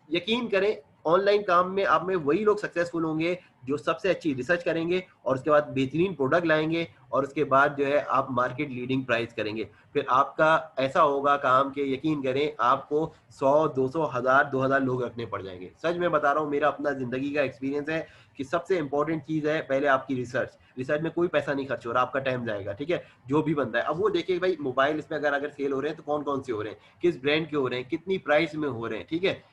यकीन करें, ऑनलाइन काम में आप में वही लोग सक्सेसफुल होंगे जो सबसे अच्छी रिसर्च करेंगे और उसके बाद बेहतरीन प्रोडक्ट लाएंगे, और उसके बाद जो है आप मार्केट लीडिंग प्राइस करेंगे। फिर आपका ऐसा होगा काम के, यकीन करें, आपको 100 200 1000 2000 लोग रखने पड़ जाएंगे। सच में बता रहा हूँ, मेरा अपना जिंदगी का एक्सपीरियंस है कि सबसे इंपॉर्टेंट चीज है पहले आपकी रिसर्च। रिसर्च में कोई पैसा नहीं खर्च हो रहा, आपका टाइम जाएगा, ठीक है, जो भी बनता है। अब वो देखिए भाई, मोबाइल इसमें अगर अगर सेल हो रहे हैं तो कौन कौन से हो रहे हैं, किस ब्रांड के हो रहे हैं, कितनी प्राइस में हो रहे हैं, ठीक है।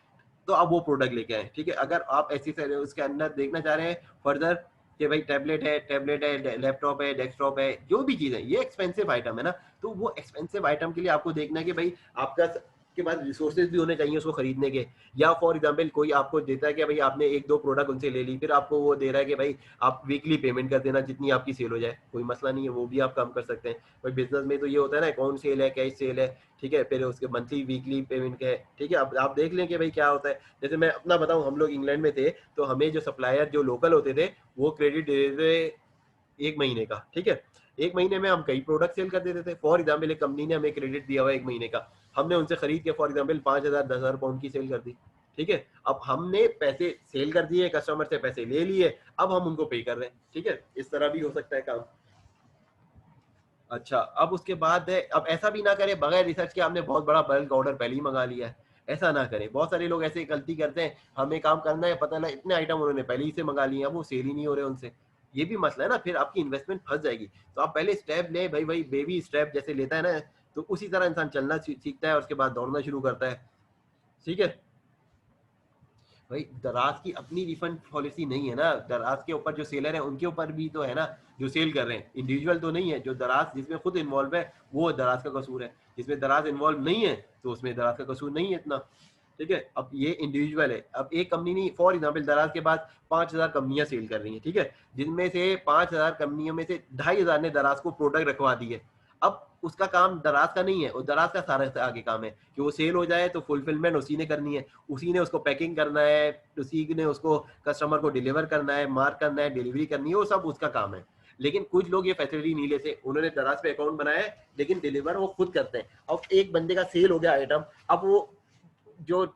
तो आप वो प्रोडक्ट लेके आए, ठीक है। अगर आप ऐसी उसके अंदर देखना चाह रहे हैं फर्दर कि भाई टैबलेट है, लैपटॉप है, डेस्कटॉप है, जो भी चीज़ है, ये एक्सपेंसिव आइटम है ना, तो वो एक्सपेंसिव आइटम के लिए आपको देखना है कि भाई आपका उसके बाद रिसोर्सेज भी होने चाहिए उसको खरीदने के। या फॉर एग्जांपल कोई आपको देता है कि भाई आपने एक दो प्रोडक्ट उनसे ले ली, फिर आपको वो दे रहा है कि भाई आप वीकली पेमेंट कर देना जितनी आपकी सेल हो जाए, कोई मसला नहीं है, वो भी आप काम कर सकते हैं। भाई बिजनेस में तो ये होता है ना, अकाउंट सेल है, कैश सेल है, ठीक है, फिर उसके मंथली वीकली पेमेंट का है, ठीक है। अब आप देख लें कि भाई क्या होता है। जैसे मैं अपना बताऊं, हम लोग इंग्लैंड में थे तो हमें जो सप्लायर जो लोकल होते थे वो क्रेडिट दे देते थे 1 महीने का, ठीक है। 1 महीने में हम कई प्रोडक्ट सेल कर देते थे। फॉर एग्जाम्पल एक कंपनी ने हमें क्रेडिट दिया हुआ 1 महीने का, हमने उनसे खरीद के फॉर एग्जाम्पल 5,000 10,000 पाउंड की सेल कर दी, ठीक है। अब हमने पैसे सेल कर दिए, कस्टमर से पैसे ले लिए, अब हम उनको पे कर रहे हैं, ठीक है। इस तरह भी हो सकता है काम। अच्छा, अब उसके बाद है, अब ऐसा भी ना करें बगैर रिसर्च के आपने बहुत बड़ा बल्क ऑर्डर पहले ही मंगा लिया है, ऐसा ना करें। बहुत सारे लोग ऐसे गलती करते हैं, हमें काम करना है, पता ना इतने आइटम उन्होंने पहले ही से मंगा लिए हैं, वो सेल ही नहीं हो रहे उनसे। ये भी मसला है ना, फिर आपकी इन्वेस्टमेंट फंस जाएगी। तो आप पहले स्टेप ले भाई, भाई बेबी स्टेप जैसे लेता है ना, तो उसी तरह इंसान चलना सीखता है और उसके बाद दौड़ना शुरू करता है, ठीक है। भाई दराज की अपनी रिफंड पॉलिसी नहीं है ना, दराज के ऊपर जो सेलर है उनके ऊपर भी तो है ना, जो सेल कर रहे हैं, इंडिविजुअल तो नहीं है। जो दराज जिसमें खुद इन्वॉल्व है वो दराज का कसूर है, जिसमें दराज इन्वॉल्व नहीं है तो उसमें दराज का कसूर नहीं है इतना, ठीक है। अब ये इंडिविजुअल है। अब एक कंपनी नहीं, फॉर एग्जाम्पल दराज के बाद 5,000 कंपनियां सेल कर रही हैं, ठीक है, जिनमें से 5,000 कंपनियों में से 2,500 ने दराज को प्रोडक्ट रखवा दी है। अब उसका काम दराज का नहीं है, वो दराज का सारा से आगे काम है कि वो सेल हो जाए तो फुलफिलमेंट उसी ने करनी है, उसी ने उसको पैकिंग करना है, उसी ने उसको कस्टमर को डिलीवर करना है, मार्क करना है, डिलीवरी करनी है, वो सब उसका काम है। लेकिन कुछ लोग ये फैसिलिटी नहीं लेते, उन्होंने दराज पे अकाउंट बनाया है लेकिन डिलीवर वो खुद करते हैं। अब एक बंदे का सेल हो गया आइटम, अब वो जो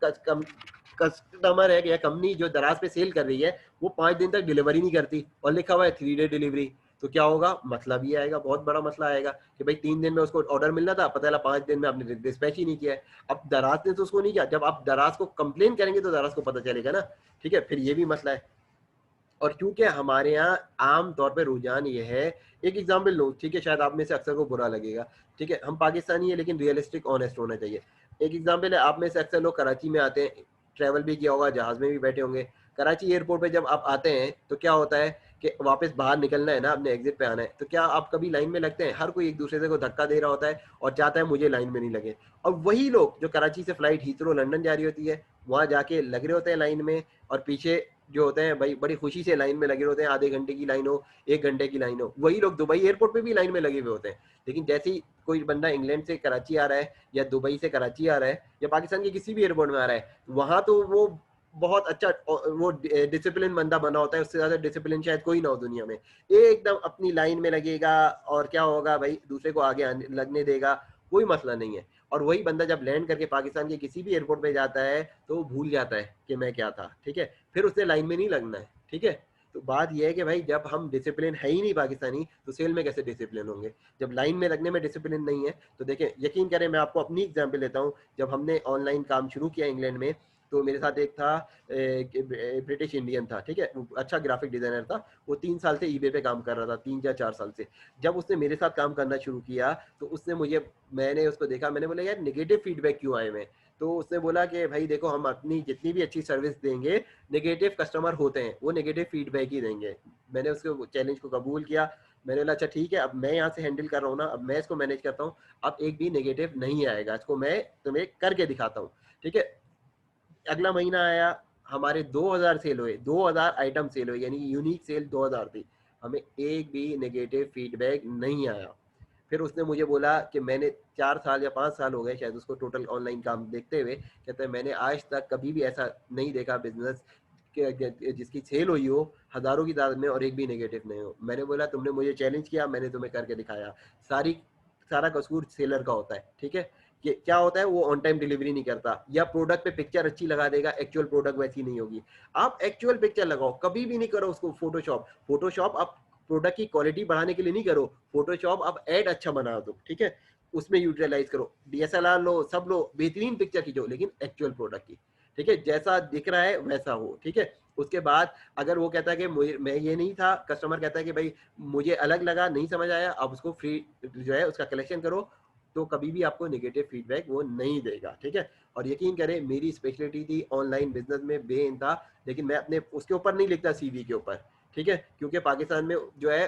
कस्टमर है या कंपनी जो दराज पे सेल कर रही है वो 5 दिन तक डिलीवरी नहीं करती और लिखा हुआ है 3 डे डिलीवरी, तो क्या होगा, मसला भी आएगा, बहुत बड़ा मसला आएगा कि भाई 3 दिन में उसको ऑर्डर मिलना था, पता चला 5 दिन में आपने डिस्पैच ही नहीं किया है। अब दराज ने तो उसको नहीं किया, जब आप दराज को कंप्लेन करेंगे तो दराज को पता चलेगा ना, ठीक है, फिर ये भी मसला है। और क्योंकि हमारे यहाँ आम तौर पे रुझान ये है, एक एग्जाम्पल लो, ठीक है, शायद आप में से अक्सर को बुरा लगेगा, ठीक है, हम पाकिस्तानी है लेकिन रियलिस्टिक ऑनेस्ट होना चाहिए। एक एग्जाम्पल है, आप में से अक्सर लोग कराची में आते हैं, ट्रैवल भी किया होगा, जहाज में भी बैठे होंगे। कराची एयरपोर्ट पे जब आप आते हैं तो क्या होता है कि वापस बाहर निकलना है ना, अपने एग्जिट पे आना है, तो क्या आप कभी लाइन में लगते हैं? हर कोई एक दूसरे से को धक्का दे रहा होता है और चाहता है मुझे लाइन में नहीं लगे। और वही लोग जो कराची से फ्लाइट हीथ्रो लंदन जा रही होती है, वहाँ जाके लग रहे होते हैं लाइन में, और पीछे जो होते हैं भाई बड़ी खुशी से लाइन में लगे होते हैं, आधे घंटे की लाइन हो, 1 घंटे की लाइन हो, वही लोग दुबई एयरपोर्ट पे भी लाइन में लगे हुए होते हैं। लेकिन जैसे ही कोई बंदा इंग्लैंड से कराची आ रहा है या दुबई से कराची आ रहा है या पाकिस्तान के किसी भी एयरपोर्ट में आ रहा है, वहां तो वो बहुत अच्छा, वो डिसिप्लिन बंदा बना होता है, उससे ज्यादा डिसिप्लिन शायद कोई ना हो दुनिया में। एकदम अपनी लाइन में लगेगा और क्या होगा भाई, दूसरे को आगे लगने देगा, कोई मसला नहीं है। और वही बंदा जब लैंड करके पाकिस्तान के किसी भी एयरपोर्ट पे जाता है तो वो भूल जाता है कि मैं क्या था, ठीक है, फिर उसने लाइन में नहीं लगना है, ठीक है। तो बात यह है कि भाई जब हम डिसिप्लिन है ही नहीं पाकिस्तानी, तो सेल में कैसे डिसिप्लिन होंगे जब लाइन में लगने में डिसिप्लिन नहीं है। तो देखें, यकीन करें, मैं आपको अपनी एग्जांपल लेता हूं। जब हमने ऑनलाइन काम शुरू किया इंग्लैंड में, तो मेरे साथ एक था, ब्रिटिश इंडियन था, ठीक है, अच्छा ग्राफिक डिजाइनर था, वो 3 साल से ईबे पे काम कर रहा था, 3 या 4 साल से। जब उसने मेरे साथ काम करना शुरू किया तो उसने मुझे, मैंने उसको देखा, मैंने बोला यार नेगेटिव फीडबैक क्यों आए में? तो उसने बोला कि भाई देखो, हम अपनी जितनी भी अच्छी सर्विस देंगे, नेगेटिव कस्टमर होते हैं, वो नेगेटिव फीडबैक ही देंगे। मैंने उसको चैलेंज को कबूल किया। मैंने बोला अच्छा ठीक है, अब मैं यहाँ से हैंडल कर रहा हूँ ना, अब मैं इसको मैनेज करता हूँ, अब एक भी नेगेटिव नहीं आएगा, इसको मैं तुम्हें करके दिखाता हूँ, ठीक है। अगला महीना आया, हमारे 2,000 सेल हुए, 2,000 आइटम सेल हुए, यानी यूनिक सेल 2,000 थी, हमें एक भी नेगेटिव फीडबैक नहीं आया। फिर उसने मुझे बोला कि मैंने 4 साल या 5 साल हो गए शायद उसको टोटल ऑनलाइन काम देखते हुए, कहते हैं मैंने आज तक कभी भी ऐसा नहीं देखा बिजनेस जिसकी सेल हुई हो हजारों की तादाद में और एक भी नेगेटिव नहीं हो। मैंने बोला तुमने मुझे चैलेंज किया, मैंने तुम्हें करके दिखाया। सारी सारा कसूर सेलर का होता है, ठीक है। कि क्या होता है, वो ऑन टाइम डिलीवरी नहीं करता, या प्रोडक्ट पे पिक्चर अच्छी लगा देगा, एक्चुअल प्रोडक्ट वैसी नहीं होगी। आप एक्चुअल पिक्चर लगाओ, कभी भी नहीं करो उसको फोटोशॉप। फोटोशॉप आप प्रोडक्ट की क्वालिटी बढ़ाने के लिए नहीं करो, फोटोशॉप आप एड अच्छा बना दो, ठीक है, उसमें यूटिलाइज करो, डीएसएलआर लो, सब लो, बेहतरीन पिक्चर खींचो, लेकिन एक्चुअल प्रोडक्ट की, ठीक है, जैसा दिख रहा है वैसा हो, ठीक है। उसके बाद अगर वो कहता है कि मुझे, मैं ये नहीं था, कस्टमर कहता है कि भाई मुझे अलग लगा, नहीं समझ आया, आप उसको फ्री जो है उसका कलेक्शन करो, तो कभी भी आपको नेगेटिव फीडबैक वो नहीं देगा, ठीक है। और यकीन करें, मेरी स्पेशलिटी थी ऑनलाइन बिजनेस में बेइंतहा, लेकिन मैं अपने उसके ऊपर नहीं लिखता सीवी के ऊपर, ठीक है, क्योंकि पाकिस्तान में जो है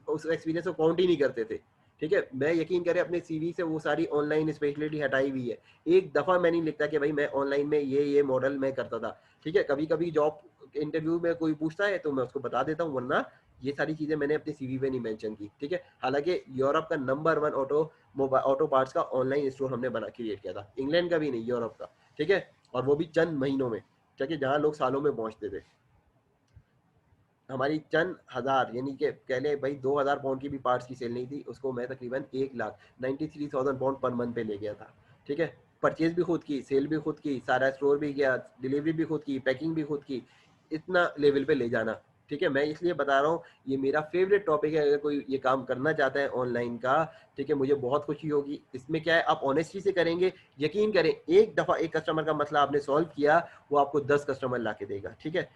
उस एक्सपीरियंस को काउंट ही नहीं करते थे ठीक है, मैं यकीन करें अपने सीवी से वो सारी ऑनलाइन स्पेशलिटी हटाई हुई है। एक दफ़ा मैं नहीं लिखता कि भाई मैं ऑनलाइन में ये मॉडल मैं करता था। ठीक है, कभी-कभी जॉब इंटरव्यू में कोई पूछता है तो मैं उसको बता देता हूँ, वरना ये सारी चीज़ें मैंने अपने सीवी पे नहीं मेंशन की। ठीक है, हालाँकि यूरोप का नंबर 1 ऑटो पार्ट्स का ऑनलाइन स्टोर हमने बना क्रिएट किया था। इंग्लैंड का भी नहीं, यूरोप का। ठीक है, और वो भी चंद महीनों में, ठीक है, जहाँ लोग सालों में पहुँचते थे। हमारी चंद हज़ार, यानी कि कह लें भाई 2000 पाउंड की भी पार्ट्स की सेल नहीं थी, उसको मैं तकरीबन 1,93,000 पाउंड पर मंथ पे ले गया था। ठीक है, परचेज भी खुद की, सेल भी खुद की, सारा स्टोर भी गया, डिलीवरी भी खुद की, पैकिंग भी खुद की, इतना लेवल पे ले जाना। ठीक है, मैं इसलिए बता रहा हूँ, ये मेरा फेवरेट टॉपिक है। अगर कोई ये काम करना चाहता है ऑनलाइन का, ठीक है, मुझे बहुत खुशी होगी। इसमें क्या है, आप ऑनेस्टी से करेंगे, यकीन करें, एक दफ़ा एक कस्टमर का मसला आपने सॉल्व किया, वो आपको 10 कस्टमर ला के देगा। ठीक है,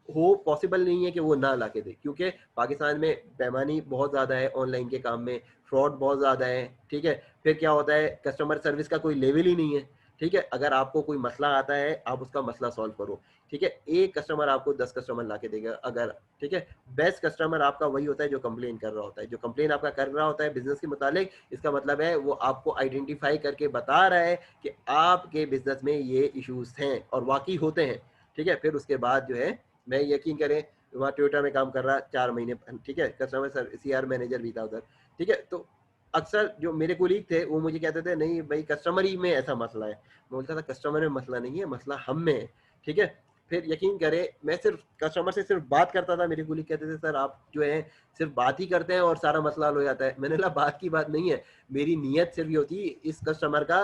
हो पॉसिबल नहीं है कि वो ना ला के दे, क्योंकि पाकिस्तान में बेईमानी बहुत ज़्यादा है, ऑनलाइन के काम में फ्रॉड बहुत ज़्यादा है। ठीक है, फिर क्या होता है, कस्टमर सर्विस का कोई लेवल ही नहीं है। ठीक है, अगर आपको कोई मसला आता है, आप उसका मसला सॉल्व करो। ठीक है, एक कस्टमर आपको 10 कस्टमर ला के देगा अगर। ठीक है, बेस्ट कस्टमर आपका वही होता है जो कंप्लेन कर रहा होता है। जो कंप्लेन आपका कर रहा होता है बिजनेस के मुतालिक, इसका मतलब है वो आपको आइडेंटिफाई करके बता रहा है कि आपके बिजनेस में ये इश्यूज हैं, और वाकई होते हैं। ठीक है, फिर उसके बाद जो है, मैं यकीन करें, वहाँ टोयोटा में काम कर रहा 4 महीने। ठीक है, कस्टमर सीआर मैनेजर भी था उधर। ठीक है, तो अक्सर जो मेरे कोलीग थे वो मुझे कहते थे, नहीं भाई कस्टमर ही में ऐसा मसला है। मैं बोलता था कस्टमर में मसला नहीं है, मसला हम में है। ठीक है, फिर यकीन करें, मैं सिर्फ कस्टमर से सिर्फ बात करता था, मेरे कोलीग कहते थे सर आप जो है सिर्फ बात ही करते हैं और सारा मसला हल हो जाता है। मैंने कहा बात की बात नहीं है, मेरी नीयत सिर्फ ये होती, इस कस्टमर का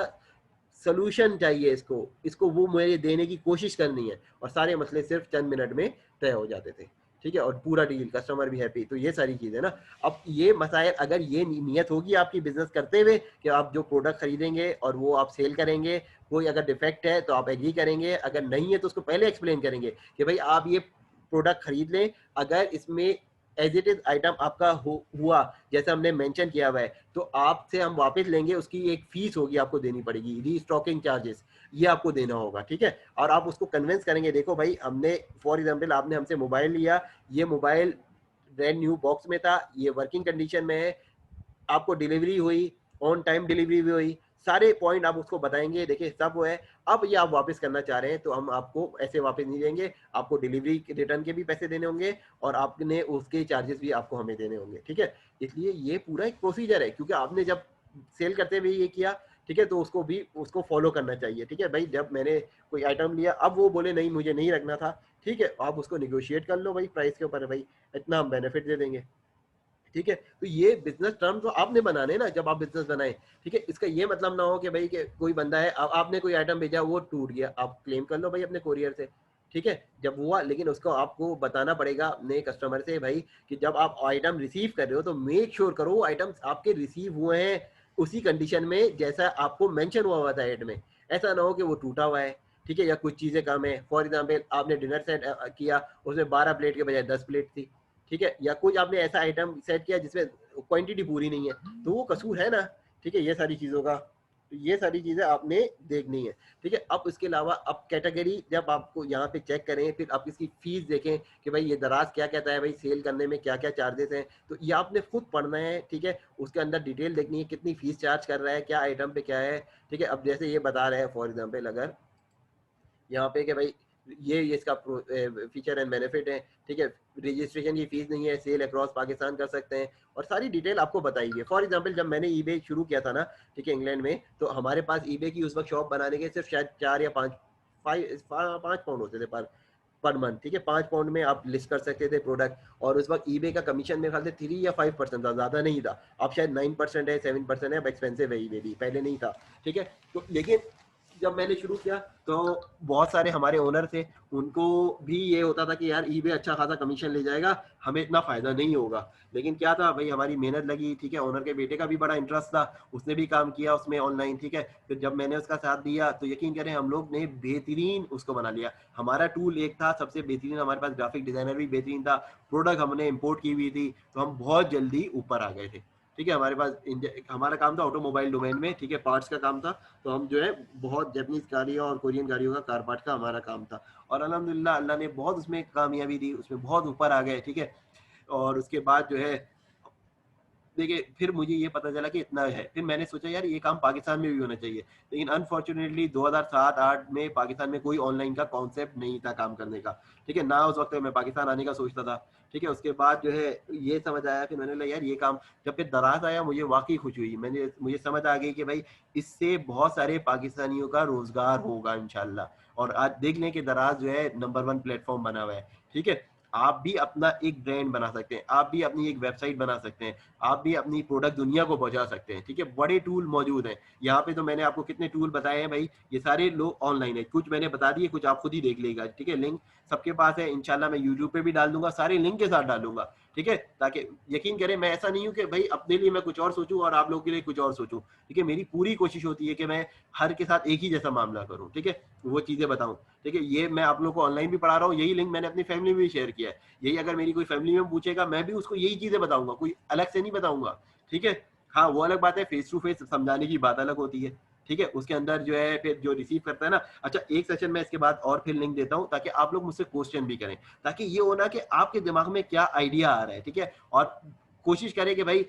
सोल्यूशन चाहिए, इसको इसको वो मुझे देने की कोशिश करनी है, और सारे मसले सिर्फ चंद मिनट में तय हो जाते थे। ठीक है, और पूरा डील, कस्टमर भी हैप्पी। तो ये सारी चीज़ें ना, अब ये मसाइल, अगर ये नीयत होगी आपकी बिजनेस करते हुए कि आप जो प्रोडक्ट खरीदेंगे और वो आप सेल करेंगे, कोई अगर डिफेक्ट है तो आप एग्री करेंगे, अगर नहीं है तो उसको पहले एक्सप्लेन करेंगे कि भाई आप ये प्रोडक्ट खरीद लें, अगर इसमें एज इट इज आइटम आपका हुआ जैसे हमने मेंशन किया हुआ है, तो आपसे हम वापस लेंगे, उसकी एक फीस होगी आपको देनी पड़ेगी, रीस्टॉकिंग चार्जेस, ये आपको देना होगा। ठीक है, और आप उसको कन्विंस करेंगे, देखो भाई हमने, फॉर एग्जांपल आपने हमसे मोबाइल लिया, ये मोबाइल ब्रांड न्यू बॉक्स में था, ये वर्किंग कंडीशन में है, आपको डिलीवरी हुई, ऑन टाइम डिलीवरी भी हुई, सारे पॉइंट आप उसको बताएंगे, देखिए सब वो है। अब ये आप वापस करना चाह रहे हैं तो हम आपको ऐसे वापस नहीं देंगे, आपको डिलीवरी रिटर्न के भी पैसे देने होंगे, और आपने उसके चार्जेस भी आपको हमें देने होंगे। ठीक है, इसलिए ये पूरा एक प्रोसीजर है, क्योंकि आपने जब सेल करते हुए ये किया, ठीक है, तो उसको भी उसको फॉलो करना चाहिए। ठीक है भाई, जब मैंने कोई आइटम लिया, अब वो बोले नहीं मुझे नहीं रखना था, ठीक है, आप उसको निगोशिएट कर लो भाई प्राइस के ऊपर, भाई इतना हम बेनिफिट दे देंगे। ठीक है, तो ये बिजनेस टर्म तो आपने बनाने ना जब आप बिजनेस बनाए। ठीक है, इसका ये मतलब ना हो कि भाई कि कोई बंदा है, आपने कोई आइटम भेजा वो टूट गया, आप क्लेम कर लो भाई अपने कोरियर से। ठीक है, जब हुआ, लेकिन उसको आपको बताना पड़ेगा अपने कस्टमर से भाई कि जब आप आइटम रिसीव कर रहे हो तो मेक श्योर करो वो आइटम्स आपके रिसीव हुए हैं उसी कंडीशन में जैसा आपको मेंशन हुआ था एड में। ऐसा ना हो कि वो टूटा हुआ है, ठीक है, या कुछ चीजें कम है। फॉर एग्जाम्पल आपने डिनर सेट किया, उसमें 12 प्लेट के बजाय 10 प्लेट थी। ठीक है, या कुछ आपने ऐसा आइटम सेट किया जिसमें क्वांटिटी पूरी नहीं है, तो वो कसूर है ना। ठीक है, ये सारी चीज़ों का, तो ये सारी चीज़ें आपने देखनी है। ठीक है, अब इसके अलावा अब कैटेगरी जब आपको यहाँ पे चेक करें, फिर आप इसकी फीस देखें कि भाई ये दराज क्या कहता है, भाई सेल करने में क्या क्या चार्जेस हैं, तो ये आपने खुद पढ़ना है। ठीक है, उसके अंदर डिटेल देखनी है, कितनी फीस चार्ज कर रहा है, क्या आइटम पे क्या है। ठीक है, अब जैसे ये बता रहे हैं फॉर एग्जाम्पल, अगर यहाँ पे कि भाई ये इसका फीचर एंड बेनिफिट है। ठीक है, रजिस्ट्रेशन की फीस नहीं है, सेल अक्रॉस पाकिस्तान कर सकते हैं, और सारी डिटेल आपको बताई है। फॉर एग्जांपल जब मैंने ईबे शुरू किया था ना, ठीक है, इंग्लैंड में, तो हमारे पास ईबे की उस वक्त शॉप बनाने के सिर्फ शायद 4 या 5 पाउंड होते थे पर मंथ। ठीक है, 5 पाउंड में आप लिस्ट कर सकते थे प्रोडक्ट, और उस वक्त ईबे का कमीशन मेरे ख्याल से 3 या 5% था, ज़्यादा नहीं था। अब शायद 9% है, 7% है, अब एक्सपेंसिव है ईबे भी, पहले नहीं था। ठीक है, तो लेकिन जब मैंने शुरू किया तो बहुत सारे हमारे ओनर थे, उनको भी ये होता था कि यार ईबे अच्छा खासा कमीशन ले जाएगा, हमें इतना फायदा नहीं होगा। लेकिन क्या था भाई, हमारी मेहनत लगी। ठीक है, ओनर के बेटे का भी बड़ा इंटरेस्ट था, उसने भी काम किया उसमें ऑनलाइन। ठीक है, फिर जब मैंने उसका साथ दिया तो यकीन करें हम लोग ने बेहतरीन उसको बना लिया। हमारा टूल एक था सबसे बेहतरीन, हमारे पास ग्राफिक डिजाइनर भी बेहतरीन था, प्रोडक्ट हमने इम्पोर्ट की हुई थी, तो हम बहुत जल्दी ऊपर आ गए थे। ठीक है, हमारे पास हमारा काम था ऑटोमोबाइल डोमेन में, ठीक है, पार्ट्स का काम था। तो हम जो है बहुत जैपनीज गाड़ियों और कोरियन गाड़ियों का कार पार्ट का हमारा काम था, और अल्हम्दुलिल्लाह अल्लाह ने बहुत उसमें कामयाबी दी, उसमें बहुत ऊपर आ गए। ठीक है, और उसके बाद जो है देखिए फिर मुझे ये पता चला कि इतना है, फिर मैंने सोचा यार ये काम पाकिस्तान में भी होना चाहिए, लेकिन अनफॉर्चुनेटली 2007-8 में पाकिस्तान में कोई ऑनलाइन का कॉन्सेप्ट नहीं था काम करने का, ठीक है ना, उस वक्त मैं पाकिस्तान आने का सोचता था, ठीक है। उसके बाद जो है ये समझ आया, फिर मैंने बोला यार ये काम, जब फिर दराज आया मुझे वाकई खुशी हुई, मुझे समझ आ गई कि भाई इससे बहुत सारे पाकिस्तानियों का रोजगार होगा इंशाल्लाह। और आज देख लें कि दराज जो है नंबर 1 प्लेटफॉर्म बना हुआ है, ठीक है। आप भी अपना एक ब्रांड बना सकते हैं, आप भी अपनी एक वेबसाइट बना सकते हैं, आप भी अपनी प्रोडक्ट दुनिया को पहुंचा सकते हैं, ठीक है। बड़े टूल मौजूद हैं यहाँ पे, तो मैंने आपको कितने टूल बताए हैं भाई, ये सारे लोग ऑनलाइन है, कुछ मैंने बता दिए, कुछ आप खुद ही देख लेगा, ठीक है। लिंक सबके पास है, इंशाल्लाह मैं यूट्यूब पे भी डाल दूंगा, सारे लिंक के साथ डालूंगा, ठीक है। ताकि यकीन करें मैं ऐसा नहीं हूँ कि भाई अपने लिए मैं कुछ और सोचूं और आप लोगों के लिए कुछ और सोचूं, ठीक है। मेरी पूरी कोशिश होती है कि मैं हर के साथ एक ही जैसा मामला करूं, ठीक है, वो चीजें बताऊं, ठीक है। ये मैं आप लोगों को ऑनलाइन भी पढ़ा रहा हूँ, यही लिंक मैंने अपनी फैमिली में भी शेयर किया है, यही अगर मेरी कोई फैमिली में पूछेगा मैं भी उसको यही चीजें बताऊंगा, कोई अलग से नहीं बताऊंगा, ठीक है। हाँ वो अलग बात है, फेस टू फेस समझाने की बात अलग होती है, ठीक है। उसके अंदर जो है फिर जो रिसीव करता है ना, अच्छा एक सेशन में इसके बाद और फिर लिंक देता हूँ ताकि आप लोग मुझसे क्वेश्चन भी करें, ताकि ये होना कि आपके दिमाग में क्या आइडिया आ रहा है, ठीक है। और कोशिश करें कि भाई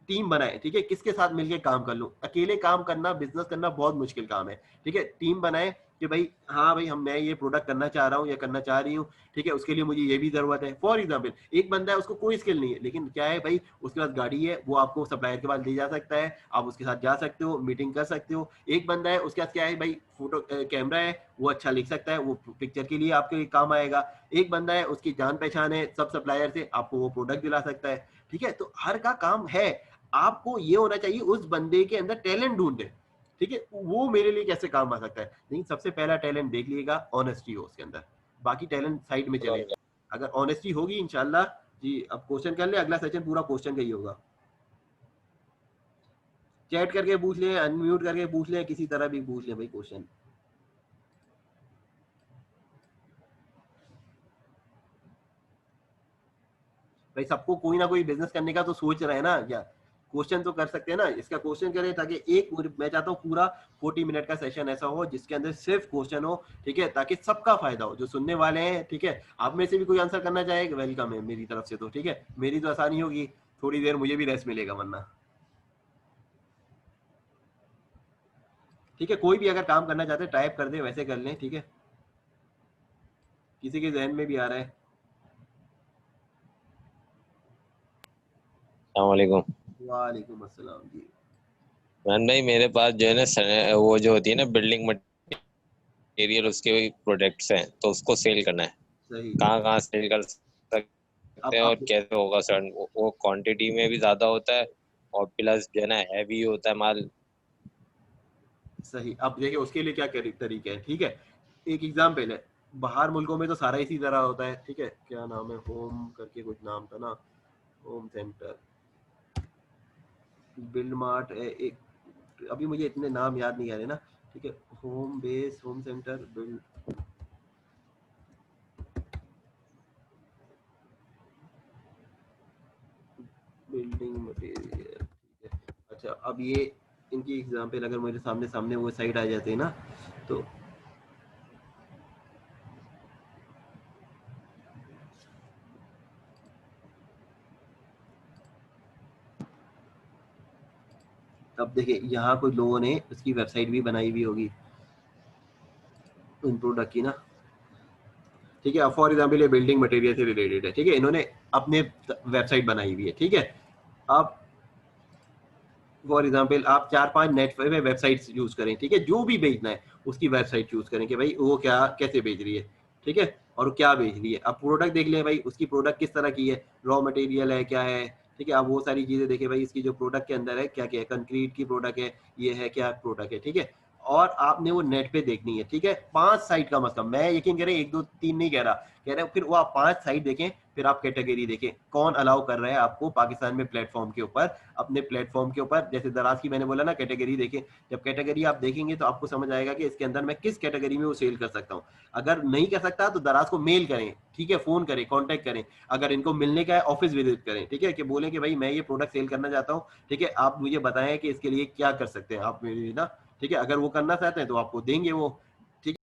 टीम बनाए, ठीक है, किसके साथ मिलकर काम कर लूं, अकेले काम करना, बिजनेस करना बहुत मुश्किल काम है, ठीक है। टीम बनाए कि भाई हाँ भाई मैं ये प्रोडक्ट करना चाह रहा हूँ या करना चाह रही हूँ, ठीक है, उसके लिए मुझे ये भी जरूरत है। फॉर एग्जाम्पल एक बंदा है उसको कोई स्किल नहीं है, लेकिन क्या है भाई उसके पास गाड़ी है, वो आपको सप्लायर के पास ले जा सकता है, आप उसके साथ जा सकते हो, मीटिंग कर सकते हो। एक बंदा है उसके पास क्या है भाई, फोटो कैमरा है, वो अच्छा लिख सकता है, वो पिक्चर के लिए आपके काम आएगा। एक बंदा है उसकी जान पहचान है सब सप्लायर से, आपको वो प्रोडक्ट दिला सकता है, ठीक है। तो हर का काम है, आपको ये होना चाहिए उस बंदे के अंदर टैलेंट ढूंढे, ठीक है, वो मेरे लिए कैसे काम आ सकता है। लेकिन सबसे पहला टैलेंट देख लीजिएगा, ऑनेस्टी हो उसके अंदर, बाकी टैलेंट साइड में चले। अगर ऑनेस्टी होगी इंशाल्लाह जी। अब क्वेश्चन कर ले, अगला सेशन पूरा क्वेश्चन का ही होगा, चैट करके पूछ ले, अनम्यूट करके पूछ ले, किसी तरह भी पूछ ले भाई क्वेश्चन। भाई सबको कोई ना कोई बिजनेस करने का तो सोच रहे हैं ना, या क्वेश्चन तो कर सकते हैं ना, इसका क्वेश्चन करें ताकि मैं चाहता हूँ पूरा 40 मिनट का सेशन ऐसा हो जिसके अंदर सिर्फ क्वेश्चन हो, ठीक है, ताकि सबका फायदा हो, जो सुनने वाले हैं, ठीक है। आप में से भी कोई आंसर करना चाहे वेलकम है मेरी तरफ से, तो ठीक है, मेरी तो आसानी होगी, थोड़ी देर मुझे भी रेस्ट मिलेगा वरना, ठीक है। कोई भी अगर काम करना चाहते हैं टाइप कर दे, वैसे कर लें, ठीक है। किसी के जहन में भी आ रहा है। अस्सलामुअलैकुम। वालेकुम अस्सलाम जी। मान भाई मेरे पास जो है ना वो जो होती है ना बिल्डिंग मटेरियल, उसके प्रोडक्ट्स हैं, तो उसको सेल करना है। सही। कहाँ कहाँ सेल कर सकते अब हैं और आप कैसे होगा सर? वो क्वांटिटी में भी ज्यादा होता है और प्लस जो है ना हैवी होता है माल। सही, अब देखिए उसके लिए क्या तरीके हैं, ठीक है। एक एग्जाम्पल है, बाहर मुल्कों में तो सारा इसी तरह होता है, ठीक है। क्या नाम है, होम करके कुछ नाम था ना, होम सेंटर, बिल्ड मार्ट है एक, अभी मुझे इतने नाम याद नहीं आ रहे ना, ठीक है। Home base, home centre, building material, ठीक है। अच्छा अब ये इनकी एग्जाम्पल अगर मेरे सामने सामने वो साइड आ जाते हैं ना, तो अब देखिए यहाँ कुछ लोगों ने उसकी वेबसाइट भी बनाई हुई होगी उन प्रोडक्ट की ना, ठीक है। फॉर एग्जाम्पल ये बिल्डिंग मटेरियल से रिलेटेड है, ठीक है, इन्होंने अपने वेबसाइट बनाई हुई है, ठीक है। अब फॉर एग्जाम्पल आप 4-5 नेट पे वेबसाइट यूज करें, ठीक है, जो भी बेचना है उसकी वेबसाइट चूज करें कि भाई वो क्या कैसे बेच रही है, ठीक है, और क्या बेच रही है। अब प्रोडक्ट देख लें भाई उसकी प्रोडक्ट किस तरह की है, रॉ मटेरियल है क्या है, ठीक है। आप वो सारी चीजें देखें भाई इसकी जो प्रोडक्ट के अंदर है क्या क्या है, कंक्रीट की प्रोडक्ट है, ये है क्या प्रोडक्ट है, ठीक है। और आपने वो नेट पे देखनी है, ठीक है। 5 साइट का मतलब, मैं यकीन करें 1 2 3 नहीं कह रहे, फिर वो आप 5 साइट देखें, फिर आप कैटेगरी देखें कौन अलाउ कर रहा है आपको पाकिस्तान में प्लेटफॉर्म के ऊपर, अपने प्लेटफॉर्म के ऊपर। जैसे दराज की मैंने बोला ना कैटेगरी देखें, जब कैटेगरी आप देखेंगे तो आपको समझ आएगा कि इसके अंदर मैं किस कैटेगरी में वो सेल कर सकता हूँ। अगर नहीं कर सकता तो दराज को मेल करें, ठीक है, फोन करें, कॉन्टेक्ट करें। अगर इनको मिलने का है ऑफिस विजिट करें, ठीक है, कि बोले कि भाई मैं ये प्रोडक्ट सेल करना चाहता हूँ, ठीक है, आप मुझे बताएं कि इसके लिए क्या कर सकते हैं आप मेरे लिए ना, ठीक है। अगर वो करना चाहते हैं तो आपको देंगे वो, ठीक है।